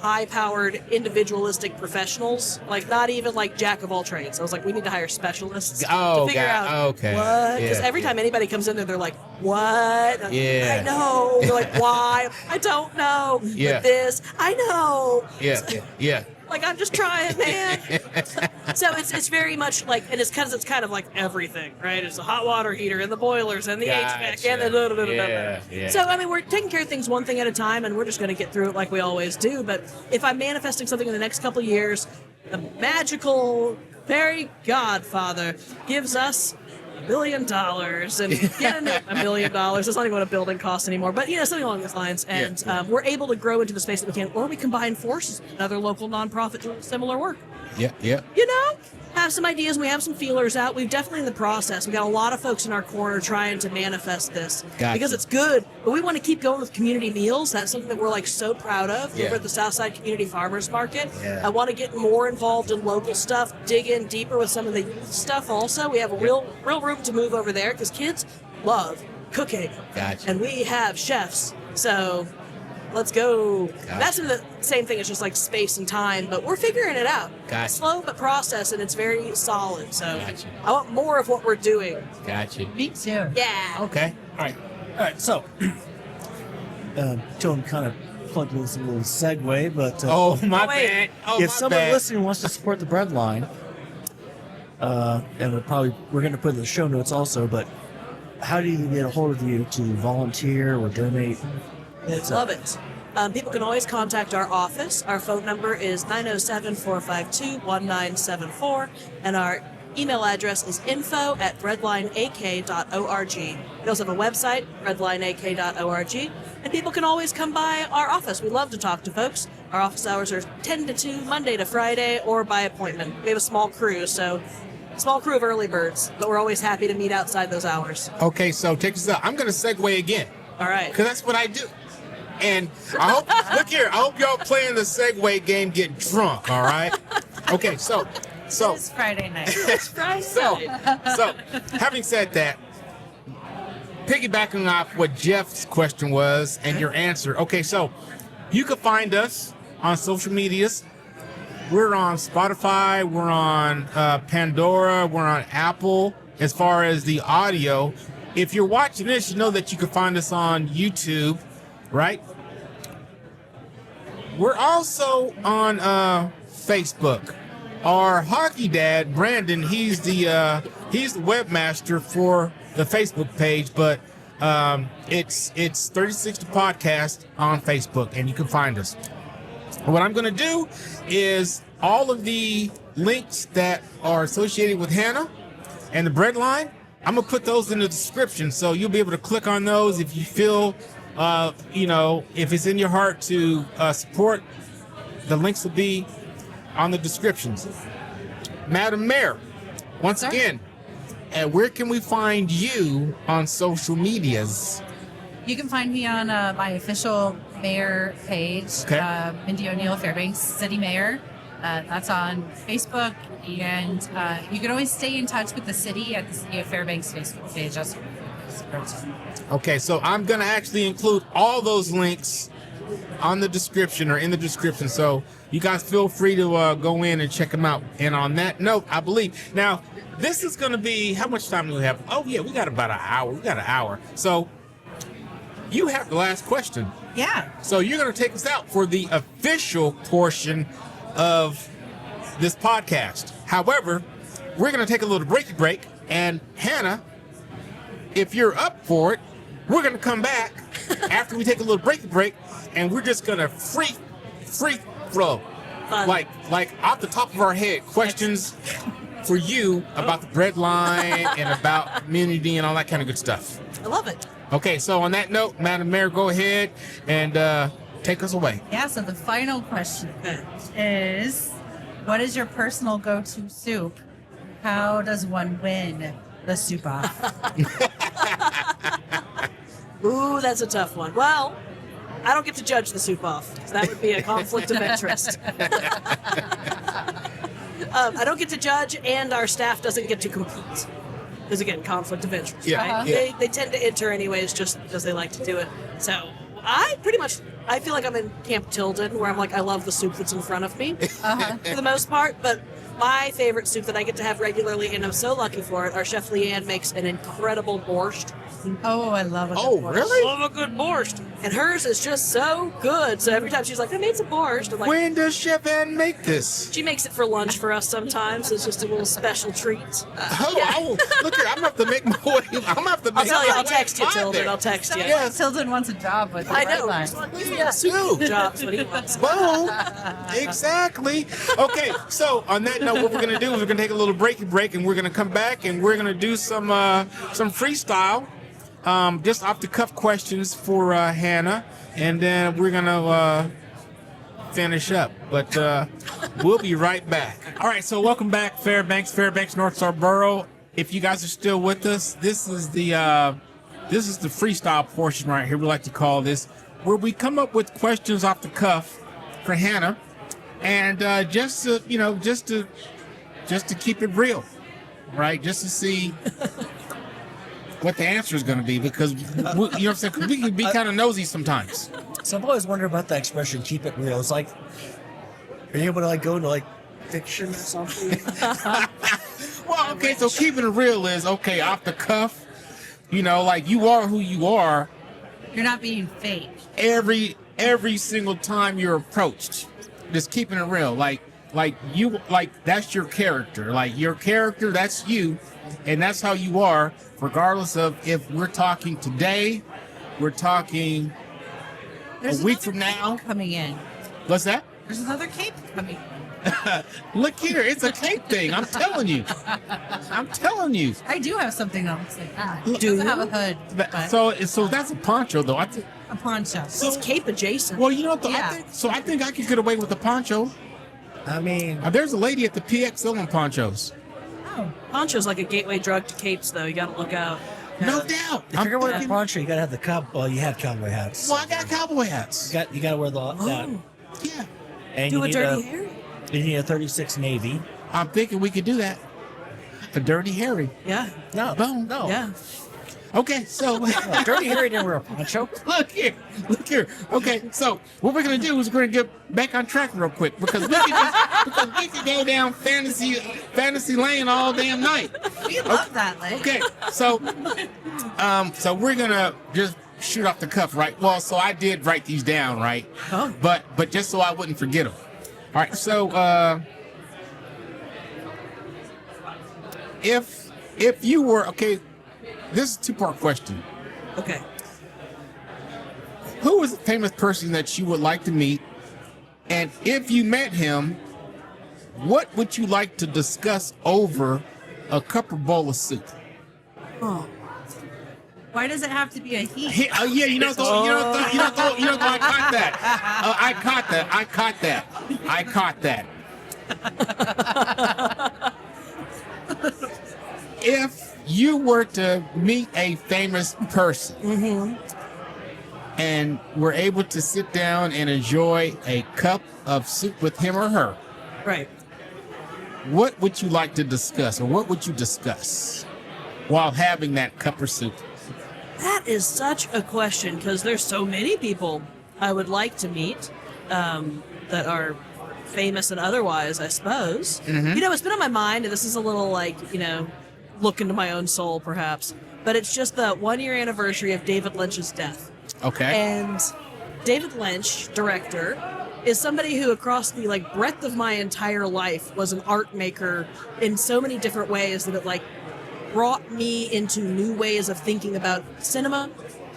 high-powered, individualistic professionals, like not even like jack of all trades. I was like, we need to hire specialists to figure out what. Because every time anybody comes in there, they're like, "What? Yeah. I know." They're like, "Why? I don't know." Yeah. But this, I know. Yeah. Like, I'm just trying, man. So it's very much like, and it's because it's kind of like everything, right? It's the hot water heater and the boilers and the HVAC and the So, I mean, we're taking care of things one thing at a time, and we're just going to get through it like we always do. But if I'm manifesting something in the next couple of years, the magical fairy godfather gives us $1 billion and get $1 million. That's not even what a building costs anymore, but something along those lines. And we're able to grow into the space that we can, or we combine forces with another local nonprofit doing similar work. Yeah. Have some ideas. We have some feelers out. We've definitely in the process. We got a lot of folks in our corner trying to manifest this because it's good. But we want to keep going with community meals. That's something that we're like so proud of over at the Southside Community Farmers Market. I want to get more involved in local stuff, dig in deeper with some of the youth stuff. Also, we have a real room to move over there because kids love cooking, and we have chefs. So let's go. That's the same thing. It's just like space and time, but we're figuring it out. Slow but process, and it's very solid. So I want more of what we're doing. Me too. Yeah. Okay. All right. So, Tone kind of plugged in some little segue, but my bad. if someone listening wants to support the Breadline, and we're going to put in the show notes also, but how do you get a hold of you to volunteer or donate? Love it. People can always contact our office. Our phone number is 907-452-1974, and our email address is info@breadlineak.org. We also have a website, breadlineak.org, and people can always come by our office. We love to talk to folks. Our office hours are 10 to 2, Monday to Friday, or by appointment. We have a small crew, small crew of early birds, but we're always happy to meet outside those hours. Okay, so check this out. I'm going to segue again. All right. Because that's what I do. And I hope, look here, I hope y'all playing the Segway game get drunk, all right? Okay, so. It's Friday night. It's Friday. So, having said that, piggybacking off what Jeff's question was and your answer. Okay, so you can find us on social medias We're on Spotify. We're on Pandora. We're on Apple. As far as the audio, if you're watching this, you know that you can find us on YouTube, right? We're also on Facebook. Our hockey dad, Brandon, he's the webmaster for the Facebook page, but it's 360 Podcast on Facebook, and you can find us. What I'm going to do is all of the links that are associated with Hannah and the bread line, I'm going to put those in the description, so you'll be able to click on those if you feel, if it's in your heart to support. The links will be on the descriptions. Madam Mayor, once again, where can we find you on social medias? You can find me on my official mayor page, Okay. Mindy O'Neill, Fairbanks City Mayor. That's on Facebook, and you can always stay in touch with the city at the City of Fairbanks Facebook page. Okay, so I'm going to actually include all those links on the description or in the description, so you guys feel free to go in and check them out. And on that note, I believe, now, this is going to be, how much time do we have? Oh, yeah, we got about an hour. We got an hour. So you have the last question. Yeah. So you're going to take us out for the official portion of this podcast. However, we're going to take a little break, and Hannah, if you're up for it, we're going to come back after we take a little break, and we're just going to free flow, like off the top of our head, questions for you about the bread line and about community and all that kind of good stuff. I love it. Okay, so on that note, Madam Mayor, go ahead and take us away. Yeah, so the final question is, what is your personal go-to soup? How does one win the soup off? Ooh, that's a tough one. Well, I don't get to judge the soup off. So that would be a conflict of interest. I don't get to judge, and our staff doesn't get to compete. Because again, conflict of interest. Yeah, Right? yeah. They tend to enter anyways, just because they like to do it. So I feel like I'm in Camp Tilden, where I'm like, I love the soup that's in front of me for the most part. But my favorite soup that I get to have regularly, and I'm so lucky for it, our Chef Leanne makes an incredible borscht. Oh, I love it. Oh, really? Love a good borscht. And hers is just so good. So every time she's like, I made some borscht. I'm like, When does Chef Ann make this? she makes it for lunch for us sometimes. It's just a little special treat. I will, look here, I'm going to have to make my way. I'm going to have to I'll make tell you, my I'll way text you, by Tilden. there. I'll text you. Yes. Tilden wants a job with the I bread know. line. Yeah, soup jobs what he wants. Boom. Exactly. Okay, so on that note, what we're going to do is we're going to take a little break, and we're going to come back, and we're going to do some freestyle, just off the cuff questions for Hannah, and then we're going to finish up. But we'll be right back. All right, so welcome back, Fairbanks, North Star Borough. If you guys are still with us, this is the freestyle portion right here. We like to call this, where we come up with questions off the cuff for Hannah, and just to keep it real, right? Just to see what the answer is going to be, because you know what I'm saying? 'Cause we can be kind of nosy sometimes. So I've always wondered about that expression, keep it real. It's like, are you able to like go into like fiction or something? Well, okay, so keeping it real is okay off the cuff. You know, like you are who you are You're not being fake. every single time you're approached. Just keeping it real, like that's your character. Like your character, that's you, and that's how you are, regardless of if we're talking today, we're talking There's a week another from now. cape coming in. What's that? There's another cape coming in. Look here, it's a cape thing. I'm telling you. I do have something that looks like that. It Do doesn't have a you? hood, but So that's a poncho, though. I think. a poncho. He's cape adjacent. Well, you know what? Yeah. I think I could get away with the poncho. I mean, There's a lady at the PX selling ponchos. Oh, Poncho's like a gateway drug to capes, though. You gotta look out. No doubt. if you're gonna wear a thinking- poncho, you gotta have the well, you have cowboy hats. Well, I got cowboy hats. You gotta wear that. Yeah. And Do you a need dirty Harry. You need a 36 Navy. I'm thinking we could do that. A Dirty Harry. Yeah. No, Boom. no. Yeah. Okay, so Dirty Harry didn't wear a poncho. look here. Okay, so what we're gonna do is we're gonna get back on track real quick because we can go down fantasy lane all damn night. We love that, Lane. Okay, so we're gonna just shoot off the cuff, right? Well, so I did write these down, right? Oh. But just so I wouldn't forget them. All right, so if you were okay, this is a two-part question. Okay. Who is a famous person that you would like to meet? And if you met him, what would you like to discuss over a cup or bowl of soup? Oh. Why does it have to be a he? Yeah, I caught that. I caught that. If you were to meet a famous person and were able to sit down and enjoy a cup of soup with him or her, Right. what would you like to discuss, or what would you discuss while having that cup of soup? That is such a question because there's so many people I would like to meet that are famous and otherwise, I suppose. Mm-hmm. You know, it's been on my mind, and this is a little like, look into my own soul perhaps, but it's just the 1 year anniversary of David Lynch's death. Okay. And David Lynch, director, is somebody who across the breadth of my entire life was an art maker in so many different ways that it brought me into new ways of thinking about cinema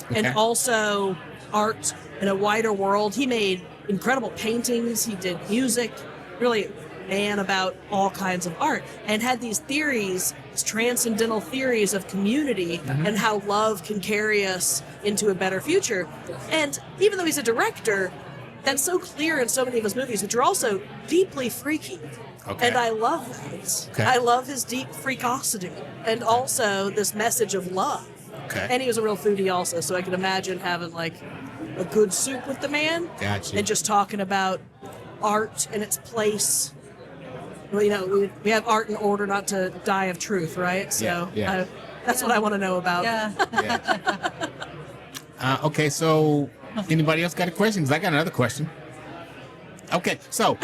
and Okay. also art in a wider world. He made incredible paintings, he did music, really a man about all kinds of art, and had these theories, these transcendental theories of community and how love can carry us into a better future. And even though he's a director, that's so clear in so many of his movies, which are also deeply freaky. Okay. And I love that. Okay. I love his deep freakosity and also this message of love. Okay. And he was a real foodie also, so I can imagine having a good soup with the man. Gotcha. And just talking about art and its place. Well, we have art in order not to die of truth, right? So Yeah. that's what I want to know about. Yeah. Yeah. Okay, so anybody else got a question? 'Cause I got another question. Okay, so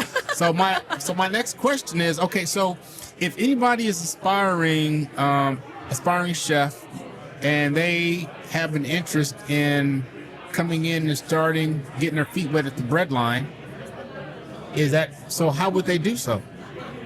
my next question is, okay, so if anybody is aspiring chef and they have an interest in coming in and getting their feet wet at the bread line, how would they do so?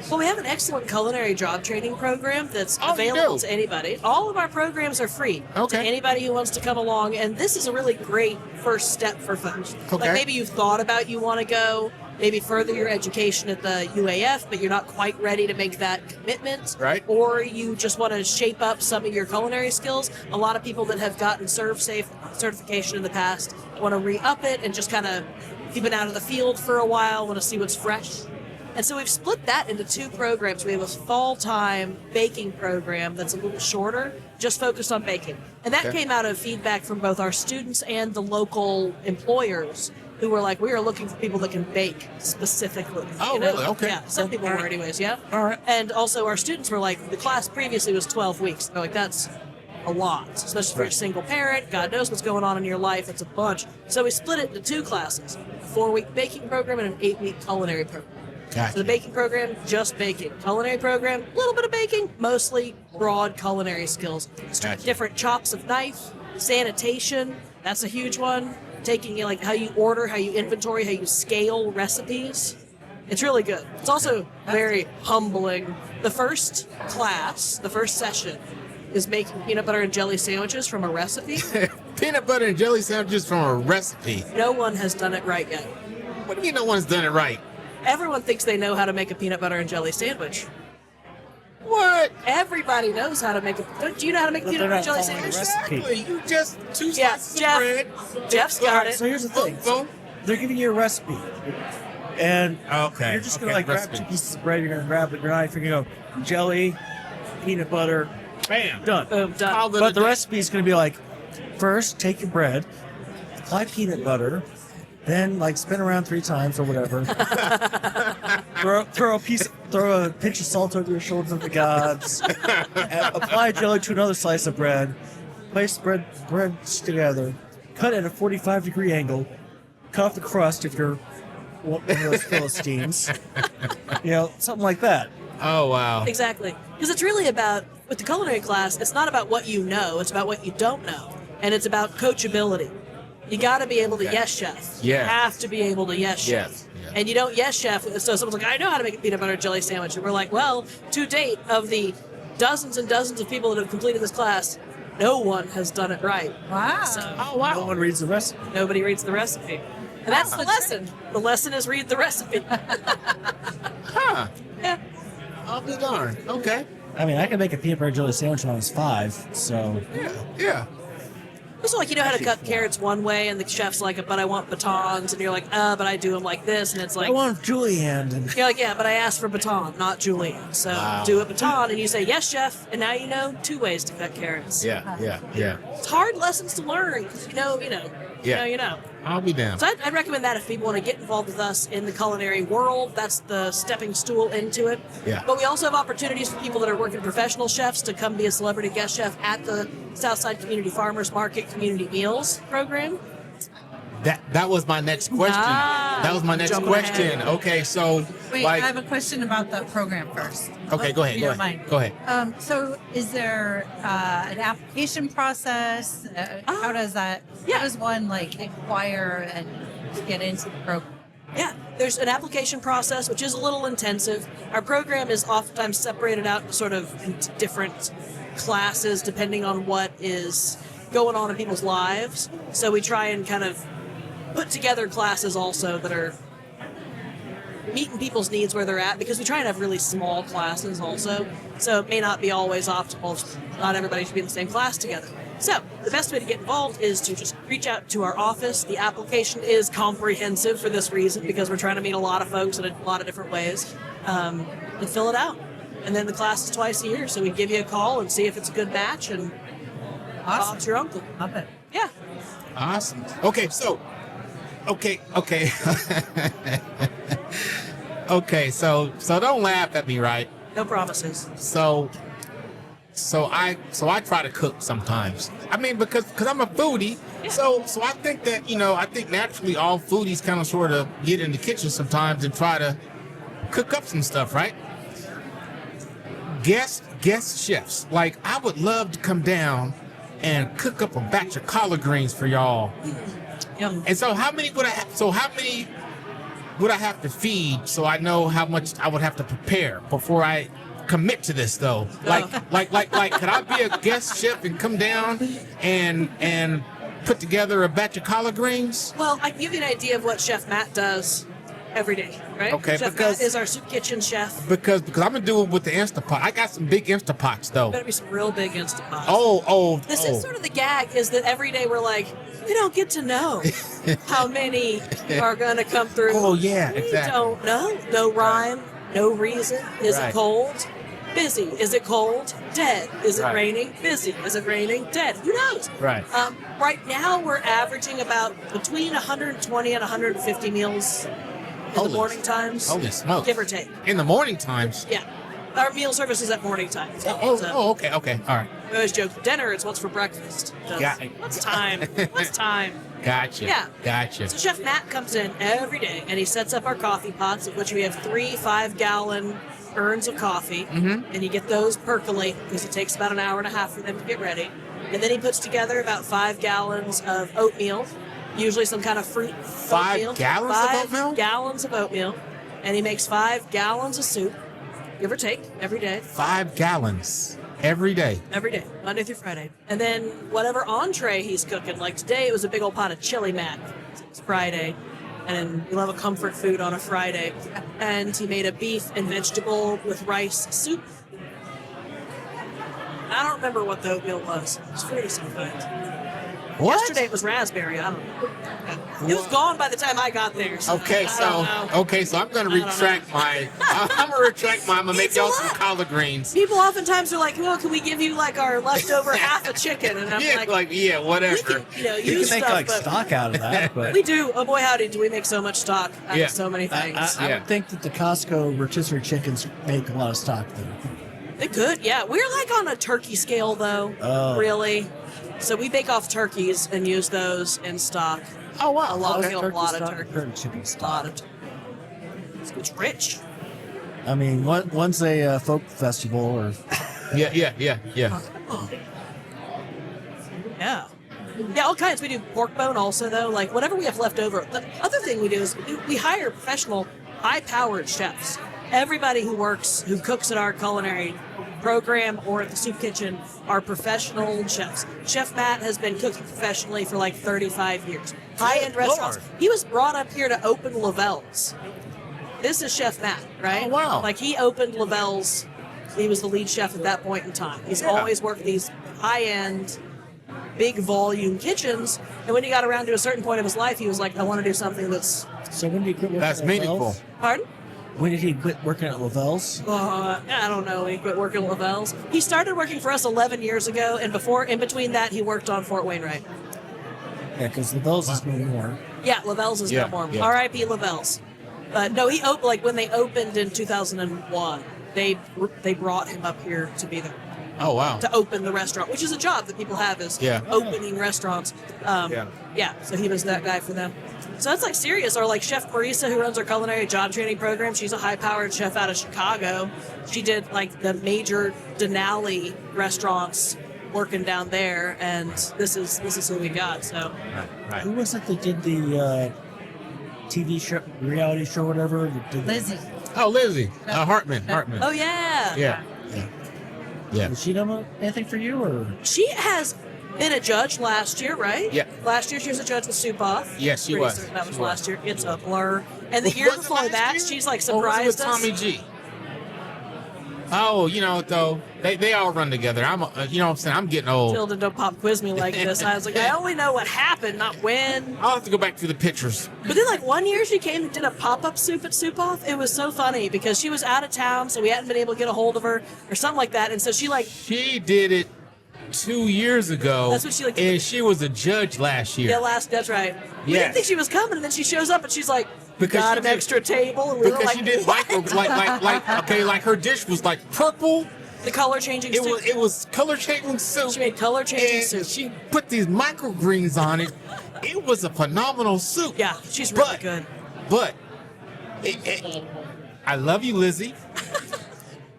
Well, we have an excellent culinary job training program that's Oh, you available do? to anybody. All of our programs are free to Okay. anybody who wants to come along, and this is a really great first step for folks. Okay. Maybe you've thought about you want to go, maybe further your education at the UAF, but you're not quite ready to make that commitment. Right. Or you just want to shape up some of your culinary skills. A lot of people that have gotten Serve Safe certification in the past want to re-up it and just kind of keep it out of the field for a while, want to see what's fresh. And so we've split that into two programs. We have a fall-time baking program that's a little shorter, just focused on baking. And that Okay. came out of feedback from both our students and the local employers who were like, we are looking for people that can bake specifically. Oh, really? Okay. Yeah, some people were anyways, yeah. All right. And also our students were like, the class previously was 12 weeks. They're like, that's a lot, especially if you're a single parent. God knows what's going on in your life. It's a bunch. So we split it into two classes, a 4-week baking program and an 8-week culinary program. Gotcha. So the baking program, just baking. Culinary program, a little bit of baking, mostly broad culinary skills. Gotcha. Different chops of knife, sanitation, that's a huge one. Taking how you order, how you inventory, how you scale recipes. It's really good. It's also very humbling. The first class, the first session, is making peanut butter and jelly sandwiches from a recipe. Peanut butter and jelly sandwiches from a recipe. No one has done it right yet. What do you mean no one's done it right? Everyone thinks they know how to make a peanut butter and jelly sandwich. What? Everybody knows how to make it. Do you know how to make a But peanut they're butter and not jelly following sandwich? the recipe. Exactly. You just two Yeah, slices Jeff. of bread. Jeff's got it. So here's the thing. Boom. They're giving you a recipe. And Okay. you're just going Okay, to grab recipe. 2 pieces of bread. You're going to grab the knife. You're going to go jelly, peanut butter, Bam. done. Boom, done. Call it a But the day. recipe is going to be like, first take your bread, apply peanut butter, then spin around 3 times or whatever. throw a pinch of salt over your shoulder of the gods. And apply jelly to another slice of bread. place breads together, cut at a 45-degree angle, cut off the crust if you're one of those Philistines. Something like that. Oh, wow. Exactly. Because it's really about, with the culinary class, it's not about what you know, it's about what you don't know. And it's about coachability. You got to be able to yes chef. Yeah. You have to be able to yes chef. Yes. Yeah. And you don't yes chef. So someone's like, I know how to make a peanut butter jelly sandwich. And we're like, well, to date, of the dozens and dozens of people that have completed this class, no one has done it right. Wow. So Oh, wow. No one reads the recipe. nobody reads the recipe. And that's the lesson. The lesson is read the recipe. Huh. Yeah. I'll be darned. Okay. I mean, I can make a peanut butter jelly sandwich when I was 5, so... Yeah. Also, like, you know how to cut carrots one way, and the chef's like, but I want batons, and you're like, but I do them like this, and it's like, I want julienne. And you're like, yeah, but I asked for baton, not julienne. So Wow. do a baton, and you say, yes, chef, and now you know 2 ways to cut carrots. Yeah. It's hard lessons to learn, because you know. Yeah. I'll be down. So I'd recommend that if people want to get involved with us in the culinary world, that's the stepping stool into it. Yeah. But we also have opportunities for people that are working professional chefs to come be a celebrity guest chef at the Southside Community Farmers Market Community Meals program. That was my next question. Ah, That was my next jumping question. ahead. Okay, so Wait, I have a question about the program first. okay, go ahead. If you don't mind. Go ahead. So, is there an application process? How does that? Yeah. How does one inquire and get into the program? Yeah, there's an application process, which is a little intensive. Our program is oftentimes separated out sort of into different classes depending on what is going on in people's lives. So we try and kind of put together classes also that are meeting people's needs where they're at, because we try and have really small classes also. So it may not be always optimal. Not everybody should be in the same class together. So the best way to get involved is to just reach out to our office. The application is comprehensive for this reason, because we're trying to meet a lot of folks in a lot of different ways, and fill it out. And then the class is twice a year, so we give you a call and see if it's a good match, and Awesome. talk to your uncle. Love it. Yeah. Awesome. Okay, so okay. Okay, so don't laugh at me, right? No promises. So I try to cook sometimes. I mean, because I'm a foodie. Yeah. So I think that, I think naturally all foodies kind of sort of get in the kitchen sometimes and try to cook up some stuff, right? Guest chefs. Like, I would love to come down and cook up a batch of collard greens for y'all. Yum. And so how many would I have to feed so I know how much I would have to prepare before I commit to this, though? Like could I be a guest chef and come down and put together a batch of collard greens? Well, I can give you an idea of what Chef Matt does every day, right? Okay, Chef because- Matt is our soup kitchen chef. Because I'm gonna do it with the Instapot. I got some big Instapots though. Better be some real big Instapots. Oh. Is sort of the gag, is that every day we're like, we don't get to know how many are going to come through. Oh, yeah, We exactly. don't know. No rhyme, no reason. Is Right. it cold? Busy. Is it cold? Dead. Is it Right. raining? Busy. Is it raining? Dead. Who knows? Right. Right now, we're averaging about between 120 and 150 meals in Holy- the morning times. Holy smokes. Give or take. In the morning times. Yeah. Our meal service is at morning time. Okay. All right. We always joke, dinner is what's for breakfast. So Got it. What's time? What's time? Gotcha. Yeah. Gotcha. So Chef Matt comes in every day, and he sets up our coffee pots, of which we have 3 5-gallon urns of coffee. Mm-hmm. And you get those percolate, because it takes about an hour and a half for them to get ready. And then he puts together about 5 gallons of oatmeal, usually some kind of fruit. 5 oatmeal. gallons of 5 oatmeal? gallons of oatmeal. And he makes 5 gallons of soup, give or take, every day. 5 gallons every day. Every day, Monday through Friday. And then whatever entree he's cooking, like today it was a big old pot of chili mac. It's Friday. And we love a comfort food on a Friday. And he made a beef and vegetable with rice soup. I don't remember what the oatmeal was. It was fruity something. What? Yesterday it was raspberry. I don't know. It was gone by the time I got there. So Okay, I don't know. so I'm gonna don't know. retract my. I'm gonna retract my. I'm gonna make It's a y'all some lot. collard greens. People oftentimes are like, well, can we give you like our leftover half a chicken? And I'm Yeah, like, yeah, we whatever. can, You use can make stuff, but stock out of that, but we do. Oh boy, howdy, do we make so much stock out Yeah. of so many I things. Yeah. would think that the Costco rotisserie chickens make a lot of stock though. They could, yeah. We're like on a turkey scale though, Oh. really. So we bake off turkeys and use those in stock. Oh wow. A lot, Okay. we get a lot of stock, turkey. curd chicken A lot stock. of turkey. It's rich. I mean, once a folk festival or Yeah. Yeah. Yeah, all kinds. We do pork bone also, though. Like, whatever we have left over. The other thing we do is we hire professional, high-powered chefs. Everybody who cooks at our culinary program or at the soup kitchen are professional chefs. Chef Matt has been cooking professionally for like 35 years. High-end Good restaurants. Lord. He was brought up here to open Lavelle's. This is Chef Matt, right? Oh, wow. Like, he opened Lavelle's. He was the lead chef at that point in time. He's Yeah. always worked these high-end, big volume kitchens, and when he got around to a certain point of his life, he was like, I want to do something that's... So when did he quit working That's at meaningful. Lavelle's? Pardon? When did he quit working at Lavelle's? I don't know. He quit working at Lavelle's. He started working for us 11 years ago, and in between that, he worked on Fort Wainwright. Yeah, because Lavelle's is no more. Yeah, Lavelle's is Yeah, no more. yeah. R.I.P. Lavelle's. But no, he opened, like when they opened in 2001, they brought him up here to be there. Oh wow. To open the restaurant, which is a job that people have, is Yeah. opening restaurants. Yeah, so he was that guy for them. So that's like serious. Or like Chef Marisa, who runs our culinary job training program. She's a high-powered chef out of Chicago. She did like the major Denali restaurants working down there, and this is who we got. So Right. Who was it that did the TV show, reality show, whatever? that did- Lizzie. Oh, Lizzie. Hartman. oh yeah, Yeah. Yeah. Did she know anything for you, or? she has been a judge last year, right? Yeah. Last year she was a judge with Soup Off. Yes, she Pretty was. certain that was She was. last year. It's a blur. And the Was year it before last that, year? she's like Or was it with surprised us. Tommy G? Oh, though they all run together. You know what I'm saying? I'm getting old. Tilda, don't pop quiz me like this. I was like, I only know what happened, not when. I'll have to go back through the pictures. But then, like, one year she came and did a pop-up soup at Soup Off. It was so funny because she was out of town, so we hadn't been able to get a hold of her or something like that. And so she, like, She did it 2 years ago. That's what she like- And she was a judge last year. that's right. We Yes. didn't think she was coming, and then she shows up and she's like, Because got she an did- extra table. And we were Because like, she did what? like her dish was like purple. The color changing soup. It was color changing soup. She made color changing and soup. she put these microgreens on it. It was a phenomenal soup. Yeah, she's really But- good. But I love you, Lizzie.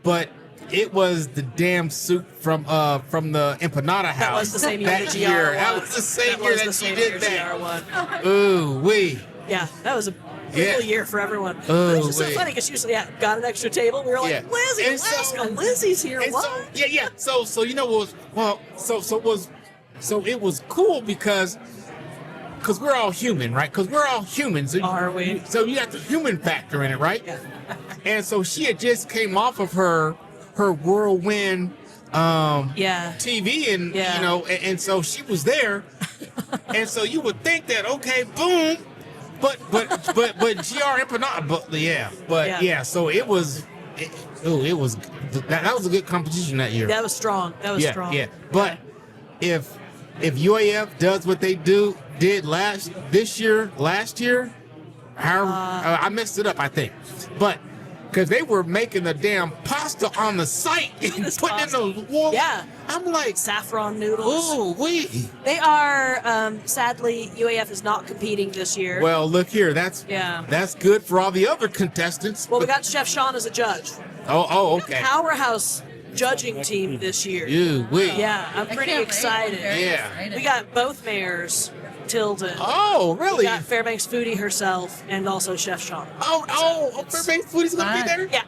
But it was the damn soup from the empanada house. That was the same year that the year. GR That won. was the same That year was that the she same did year that. GR won. Ooh wee. Yeah, that was a Yeah. cool year for everyone. Oh, it was just so wait. funny because she was got an extra table. We were like, Yeah. Lizzie, And so- Alaska, Lizzie's here. And What? So you know what was it was cool because we're all human, right? Because we're all humans. So Are we? So you got the human factor in it, right? Yeah. And so she had just came off of her whirlwind Yeah. TV, and Yeah. and so she was there, and so you would think that okay, boom, but GR empanada, so it was, that was a good competition that year. That was strong. That was strong. Yeah, but if UAF does what they did last year, I messed it up, I think, but. Because they were making the damn pasta on the site and This putting pasta. in the water. Yeah. I'm like, Saffron noodles. ooh, wee. They are, sadly, UAF is not competing this year. Well, look here. That's good for all the other contestants. Well, we got Chef Sean as a judge. Oh, okay. Powerhouse judging team this year. You, wee. Yeah, I'm I pretty can't wait. excited. I'm very Yeah. excited. We got both mayors, Tilden. Oh, We really? got Fairbanks Foodie herself and also Chef Sean. Oh, Fairbanks Foodie's gonna be Fun. there. Yeah,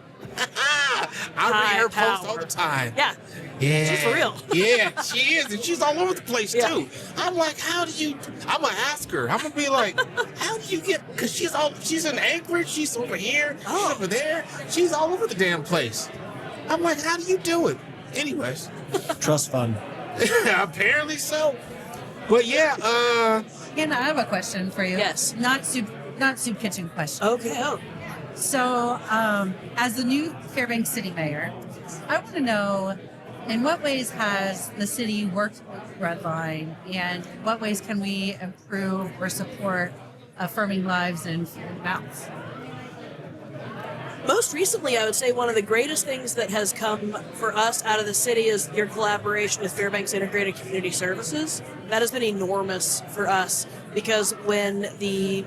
I read her High posts all the power. time. yeah. Yeah, She's for real. Yeah, she is, and she's all over the place Yeah. too. I'm like, how do you? I'm gonna ask her. I'm gonna be like, how do you get? Because she's in Anchorage. She's over here. She's over there. She's all over the damn place. I'm like, how do you do it? Anyways, Trust fund. apparently so. But yeah, And I have a question for you. Yes. Not soup kitchen question. Okay. Oh, So, as the new Fairbanks City Mayor, I want to know, in what ways has the city worked with Redline, and what ways can we improve or support affirming lives in food mouths? most recently, I would say one of the greatest things that has come for us out of the city is your collaboration with Fairbanks Integrated Community Services. That has been enormous for us because when the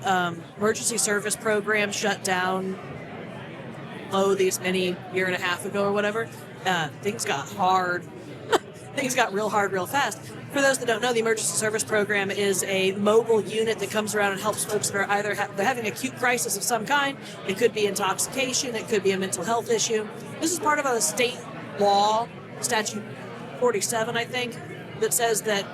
emergency service program shut down, these many year and a half ago or whatever, things got hard. Things got real hard real fast. For those that don't know, the emergency service program is a mobile unit that comes around and helps folks that are either they're having an acute crisis of some kind. It could be intoxication. It could be a mental health issue. This is part of a state law, statute 47, I think, that says that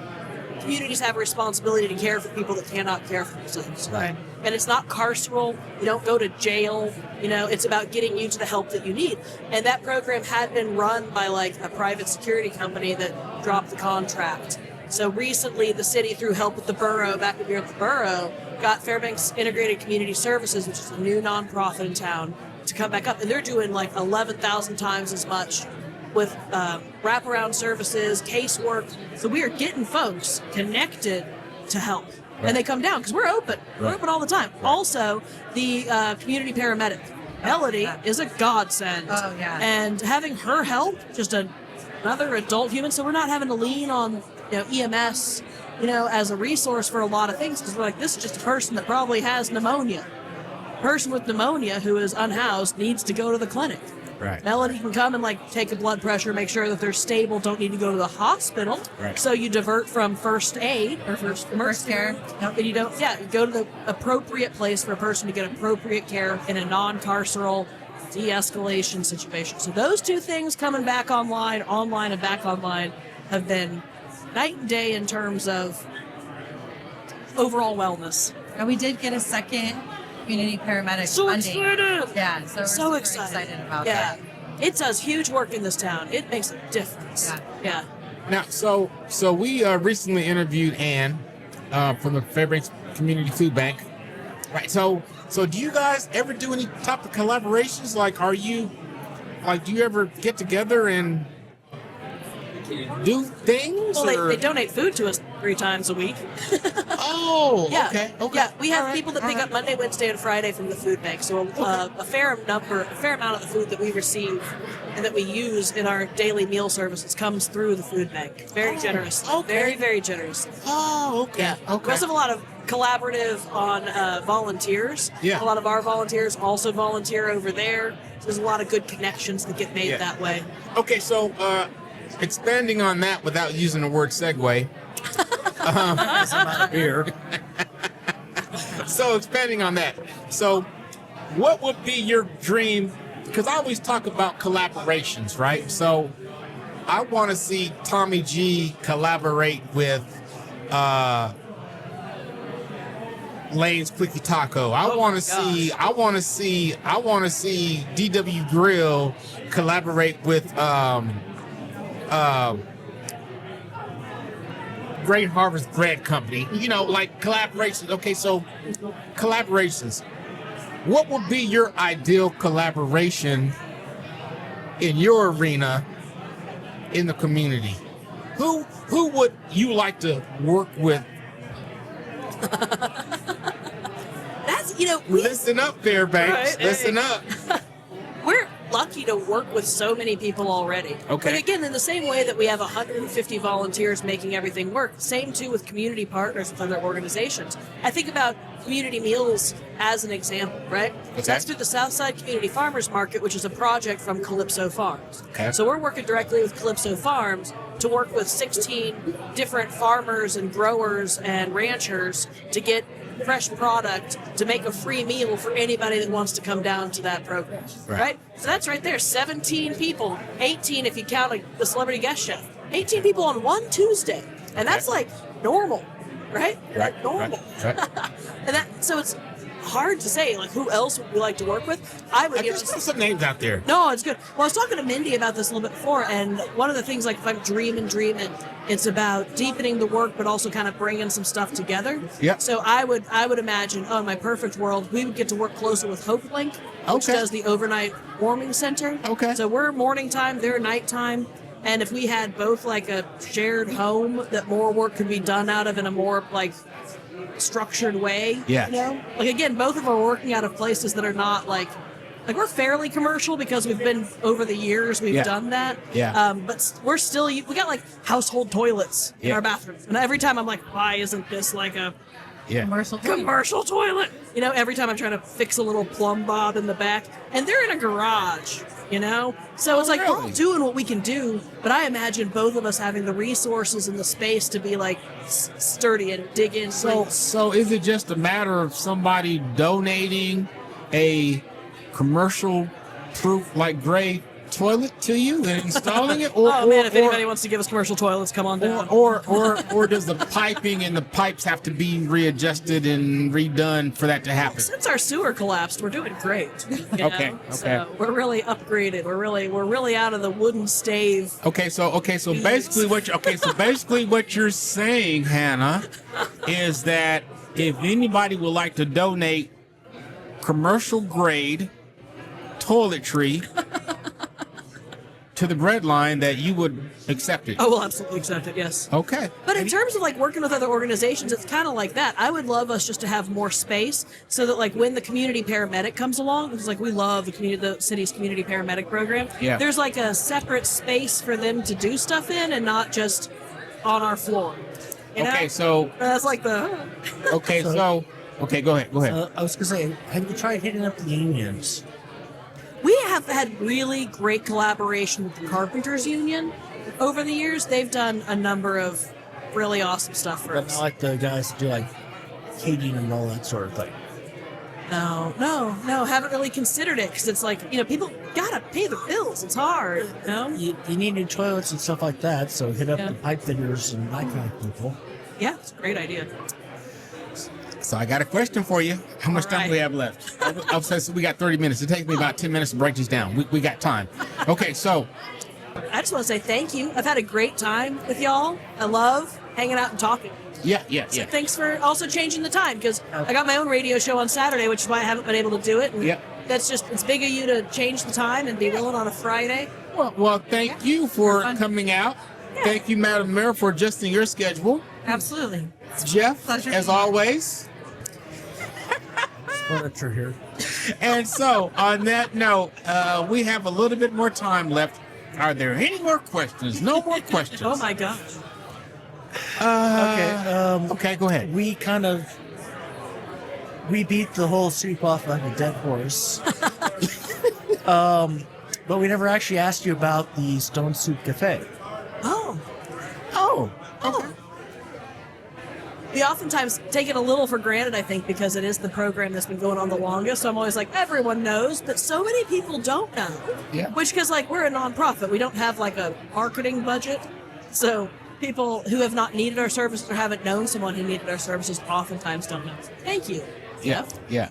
communities have a responsibility to care for people that cannot care for themselves. Right. And it's not carceral. You don't go to jail. It's about getting you to the help that you need. And that program had been run by like a private security company that dropped the contract. So recently, the city, through help with the borough, back when we were at the borough, got Fairbanks Integrated Community Services, which is a new nonprofit in town, to come back up. And they're doing like 11,000 times as much with wraparound services, casework. So we are getting folks connected to help. Right. And they come down because we're open. We're open all the time. Right. Also, the community paramedic, Melody, is a godsend. Oh, yeah. And having her help, just another adult human, so we're not having to lean on EMS, as a resource for a lot of things, because we're like, this is just a person that probably has pneumonia. A person with pneumonia who is unhoused needs to go to the clinic. Right. Melody can come and take a blood pressure, make sure that they're stable, don't need to go to the hospital. Right. So you divert from first aid or first care. And you don't, you go to the appropriate place for a person to get appropriate care in a non-carceral de-escalation situation. So those two things coming back online and back online, have been night and day in terms of overall wellness. And we did get a second community paramedic So funding. excited! Yeah, so we're So super excited. about Yeah. that. It does huge work in this town. It makes a difference. Yeah. Now, so we recently interviewed Ann from the Fairbanks Community Food Bank. Right. So do you guys ever do any type of collaborations? Do you ever get together and do things? Well, they donate food to us 3 times a week. Oh, Yeah. okay. Yeah, we have All right, people that all pick right. up Monday, Wednesday, and Friday from the food bank. So a fair amount of the food that we receive and that we use in our daily meal services comes through the food bank. Very generous. okay. Very, very generous. Oh, okay. Yeah. Okay. We also have a lot of collaborative on volunteers. Yeah. A lot of our volunteers also volunteer over there. So there's a lot of good connections that get made that way. Okay, so expanding on that without using the word segue. Beer. So expanding on that. So what would be your dream? Because I always talk about collaborations, right? So I want to see Tommy G collaborate with Lane's Quickie Taco. I want to see DW Grill collaborate with Great Harvest Bread Company. Collaborations. Okay, so collaborations. What would be your ideal collaboration in your arena in the community? Who would you like to work with? That's, Listen up, Fairbanks. Right, Listen hey. up. We're lucky to work with so many people already. Okay. But again, in the same way that we have 150 volunteers making everything work, same too with community partners with other organizations. I think about community meals as an example, right? Okay. So that's through the Southside Community Farmers Market, which is a project from Calypso Farms. Okay. So we're working directly with Calypso Farms to work with 16 different farmers and growers and ranchers to get fresh product to make a free meal for anybody that wants to come down to that program. Right? So that's right there, 17 people, 18 if you count the celebrity guest chef. 18 people on one Tuesday. And that's like normal, right? Right. Normal. Right. And so it's hard to say, who else would we like to work with? I would I just throw some names out there. No, it's good. Well, I was talking to Mindy about this a little bit before, and one of the things, if I'm dreaming, it's about deepening the work, but also kind of bringing some stuff together. Yep. So I would imagine, in my perfect world, we would get to work closer with Hope Link, which Okay. does the overnight warming center. Okay. So we're morning time, they're nighttime. And if we had both a shared home that more work could be done out of in a more structured way. Yeah. Again, both of them are working out of places that are not like we're fairly commercial because we've been over the years we've Yeah. done that. Yeah. But we're still we got like household toilets in Yeah. our bathrooms, and every time I'm like, why isn't this like a Yeah. commercial toilet? You know, every time I'm trying to fix a little plumb bob in the back, and they're in a garage. You know, so it's like we're all really? doing what we can do, but I imagine both of us having the resources and the space to be like sturdy and dig in. So is it just a matter of somebody donating a commercial proof like grade toilet to you and installing it? Or, oh man, if anybody wants to give us commercial toilets, come on down. or does the piping and the pipes have to be readjusted and redone for that to happen? Since our sewer collapsed, we're doing great. you know? Okay. So we're really upgraded. We're really out of the wooden stave. Okay, so basically what you're saying, Hannah, is that if anybody would like to donate commercial grade toiletry to the bread line, that you would accept it. Oh, we'll absolutely accept it. Yes. Okay. But in terms of like working with other organizations, it's kind of like that. I would love us just to have more space so that like when the community paramedic comes along, because like we love the city's community paramedic program. Yeah. There's like a separate space for them to do stuff in and not just on our floor. You know? Okay, so That's like the. okay, so okay, go ahead. I was gonna say, have you tried hitting up the unions? We have had really great collaboration with the Carpenters Union over the years. They've done a number of really awesome stuff for But us. not like the guys that do like heating and all that sort of thing. No, haven't really considered it because it's like, you know, people gotta pay the bills. It's hard, you know? You need new toilets and stuff like that, so hit up Yeah. the pipe fitters and that kind of people. Yeah, it's a great idea. So I got a question for you. How much time do we have left? I'll say so we got 30 minutes. It takes me about 10 minutes to break this down. We got time. Okay, so I just want to say thank you. I've had a great time with y'all. I love hanging out and talking. yeah. So thanks for also changing the time because I got my own radio show on Saturday, which is why I haven't been able to do it. And Yep. That's just, it's big of you to change the time and be willing on a Friday. Well, thank you for coming out. Yeah. Thank you, Madam Mayor, for adjusting your schedule. Absolutely. Jeff, Pleasure as being here. always. Furniture here. And so, on that note, we have a little bit more time left. Are there any more questions? No more questions. Oh my gosh. Okay, go ahead. We beat the whole soup off like a dead horse. But we never actually asked you about the Stone Soup Cafe. Oh. Okay. We oftentimes take it a little for granted, I think, because it is the program that's been going on the longest. So I'm always like, everyone knows, but so many people don't know. Yeah. Which, because like we're a nonprofit, we don't have like a marketing budget. So people who have not needed our services or haven't known someone who needed our services oftentimes don't know. Thank you. Yeah. Yeah.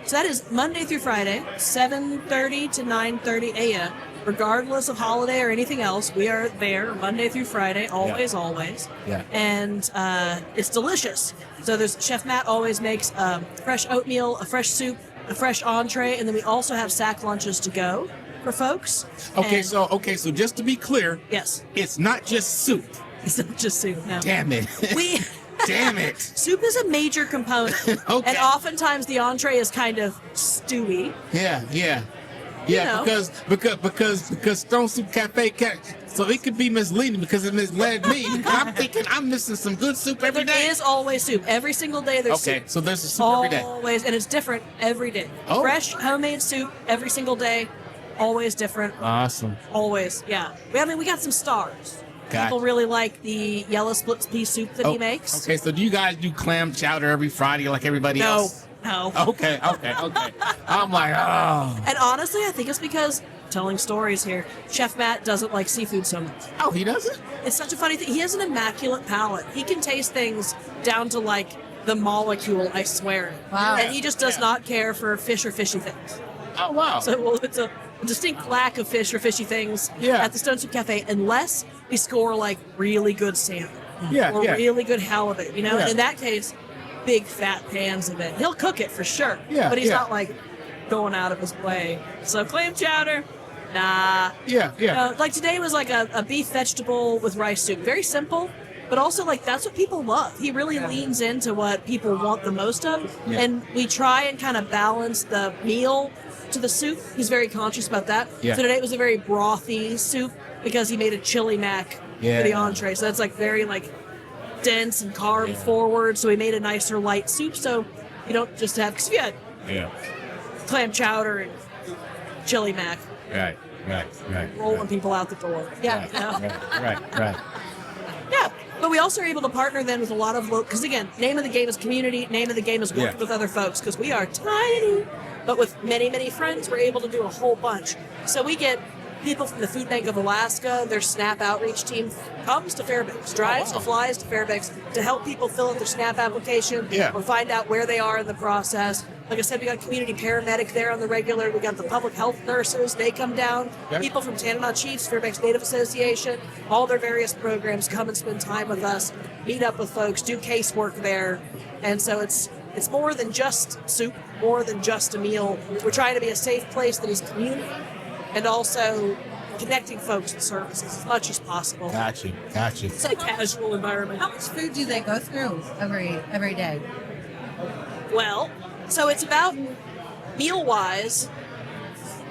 So that is Monday through Friday, 7:30 to 9:30 a.m. Regardless of holiday or anything else, we are there Monday through Friday, always. Yeah. And it's delicious. So there's Chef Matt always makes fresh oatmeal, a fresh soup, a fresh entree, and then we also have sack lunches to go for folks. Okay, And- so just to be clear, yes, it's not just soup. it's not just soup. No. Damn it. We Damn it. soup is a major component, Okay. and oftentimes the entree is kind of stewy. Yeah, know. because Stone Soup Cafe so it could be misleading because it misled me. I'm thinking I'm missing some good soup every There day. is always soup. Every single day there's Okay, soup. so there's a soup every day. Always, and it's different every day. Oh. Fresh homemade soup every single day, always different. Awesome. Always, yeah. We got some stars. Gotcha. People really like the yellow split pea soup that he makes. Okay, so do you guys do clam chowder every Friday like everybody No, else? no. Okay. I'm like, oh. And honestly, I think it's because telling stories here. Chef Matt doesn't like seafood so much. Oh, he doesn't? It's such a funny thing. He has an immaculate palate. He can taste things down to like the molecule, I swear. Wow. And he just does not care for fish or fishy things. Oh, wow. So well, it's a distinct lack of fish or fishy things Yeah. at the Stone Soup Cafe unless we score like really good salmon Yeah, or yeah. really good halibut, you know? Yeah. And in that case, big fat pans of it. He'll cook it for sure, Yeah, but he's yeah. not like going out of his way. So clam chowder, nah. Yeah. Like today was like a beef vegetable with rice soup. Very simple, but also like that's what people love. He really leans into what people want the most of. Yeah. And we try and kind of balance the meal to the soup. He's very conscious about that. Yeah. So today it was a very brothy soup because he made a chili mac for the entree. So that's like very like dense and carb forward. So he made a nicer light soup. So you don't just have, because if you had clam chowder and chili mac, Right. rolling people out the door. Yeah. You know? Right. Yeah, but we also are able to partner then with a lot of because again, name of the game is community. Name of the game is working with other folks because we are tiny, but with many friends, we're able to do a whole bunch. So we get people from the Food Bank of Alaska. Their SNAP outreach team comes to Fairbanks, drives and flies to Fairbanks to help people fill out their SNAP application or find out where they are in the process. Like I said, we got a community paramedic there on the regular. We got the public health nurses. They come down. People from Tanana Chiefs, Fairbanks Native Association, all their various programs come and spend time with us, meet up with folks, do casework there. And so it's more than just soup, more than just a meal. We're trying to be a safe place that is community and also connecting folks to services as much as possible. Gotcha. It's a casual environment. How much food do they go through every day? Well, so it's about meal-wise,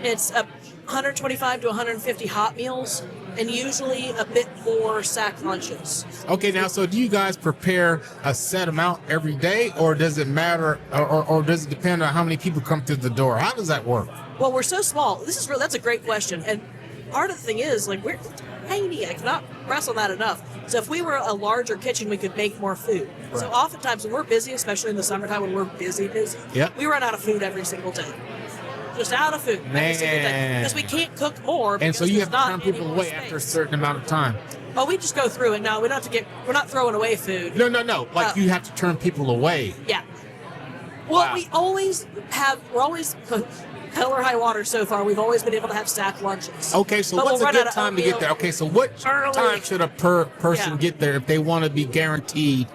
it's 125 to 150 hot meals, and usually a bit more sack lunches. Okay, now, so do you guys prepare a set amount every day, or does it matter, or does it depend on how many people come through the door? How does that work? Well, we're so small. That's a great question. And part of the thing is, like, we're tiny. I cannot press on that enough. So if we were a larger kitchen, we could make more food. Right. So oftentimes when we're busy, especially in the summertime when we're busy, we run out of food every single day. Just out of food every single day. Because we can't cook more. And so you have to turn people away after a certain amount of time. Oh, we just go through it. No, we don't have to we're not throwing away food. No. Like you have to turn people away. Yeah. Well, we're always hell or high water so far, we've always been able to have stacked lunches. Okay, so what's a good time to get there? Okay, so what time should a person get there if they want to be guaranteed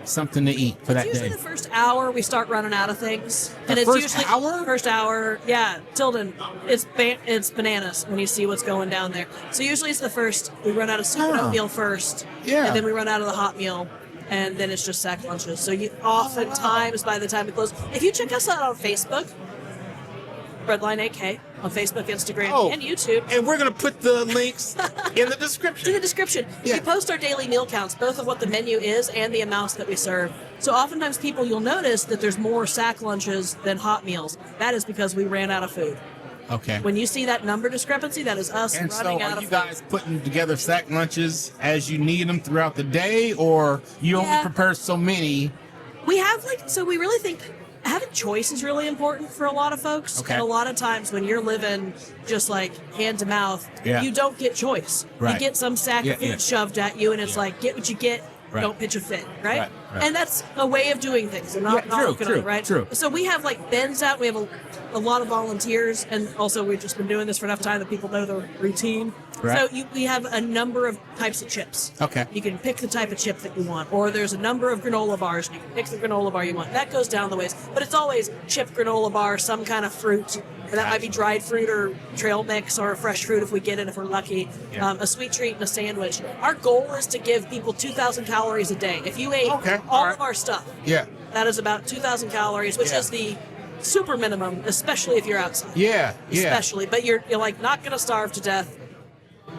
something to eat for that day? Usually the first hour we start running out of things. First hour? Yeah, Tilden, it's bananas when you see what's going down there. So usually it's the first, we run out of soup and oatmeal first, and then we run out of the hot meal, and then it's just sack lunches. So you oftentimes by the time we close, if you check us out on Facebook, Breadline AK on Facebook, Instagram, and YouTube. And we're going to put the links in the description. In the description. Yeah. We post our daily meal counts, both of what the menu is and the amounts that we serve. So oftentimes you'll notice that there's more sack lunches than hot meals. That is because we ran out of food. Okay. When you see that number discrepancy, that is us running out of food. And so are you guys putting together sack lunches as you need them throughout the day, or you only prepare so many? We have we really think having choice is really important for a lot of folks. Okay. And a lot of times when you're living just like hand to mouth, you don't get choice. Right. You get some sack of food shoved at you, and it's like, get what you get, don't pitch a fit, right? And that's a way of doing things. And not looking at it, right? True. So we have like bins out. We have a lot of volunteers, and also we've just been doing this for enough time that people know the routine. Right. So we have a number of types of chips. Okay. You can pick the type of chip that you want, or there's a number of granola bars, and you can pick the granola bar you want. That goes down the ways, but it's always chip granola bar, some kind of fruit. And that might be dried fruit or trail mix or fresh fruit if we get it, if we're lucky. A sweet treat and a sandwich. Our goal is to give people 2,000 calories a day. If you ate all of our stuff, that is about 2,000 calories, which is the super minimum, especially if you're outside. Especially, but you're like not going to starve to death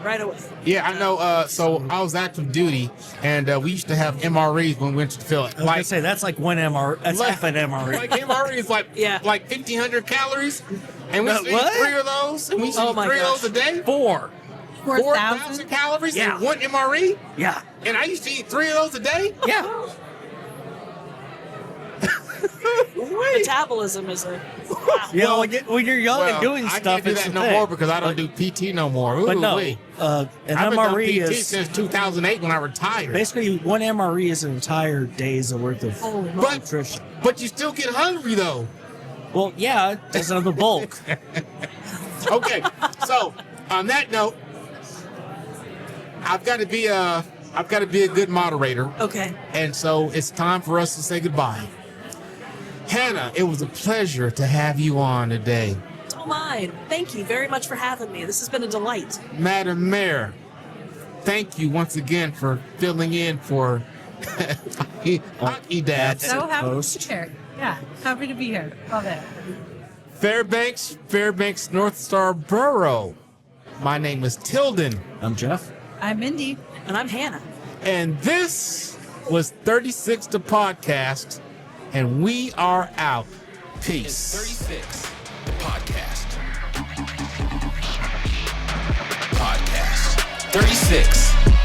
right away. Yeah, I know. So I was active duty, and we used to have MREs when we went to the field. I was gonna say that's like one MRE. That's half an MRE. Like MRE is like 1,500 calories, and we used to eat 3 of those. And we used to eat 3 of those a day. 4,000 calories in one MRE. Yeah, and I used to eat 3 of those a day. Yeah. Metabolism is a when you're young and doing stuff, I can't do that no more because I don't do PT no more. But no, an MRE been PT is since 2008 when I retired. Basically, one MRE is an entire day's worth of nutrition. But you still get hungry though. Well, yeah, because of the bulk. Okay, so on that note, I've got to be a good moderator. Okay. And so it's time for us to say goodbye. Hannah, it was a pleasure to have you on today. Oh, mine. Thank you very much for having me. This has been a delight. Madam Mayor, thank you once again for filling in for Hockey Dad. So happy to be here. Yeah, happy to be here. Love it. Fairbanks, North Star Borough. My name is Tilden, I'm Jeff. I'm Mindy. And I'm Hannah. and this was 36 the podcast, and we are out. It's Peace. 36, the podcast. Podcast. 36.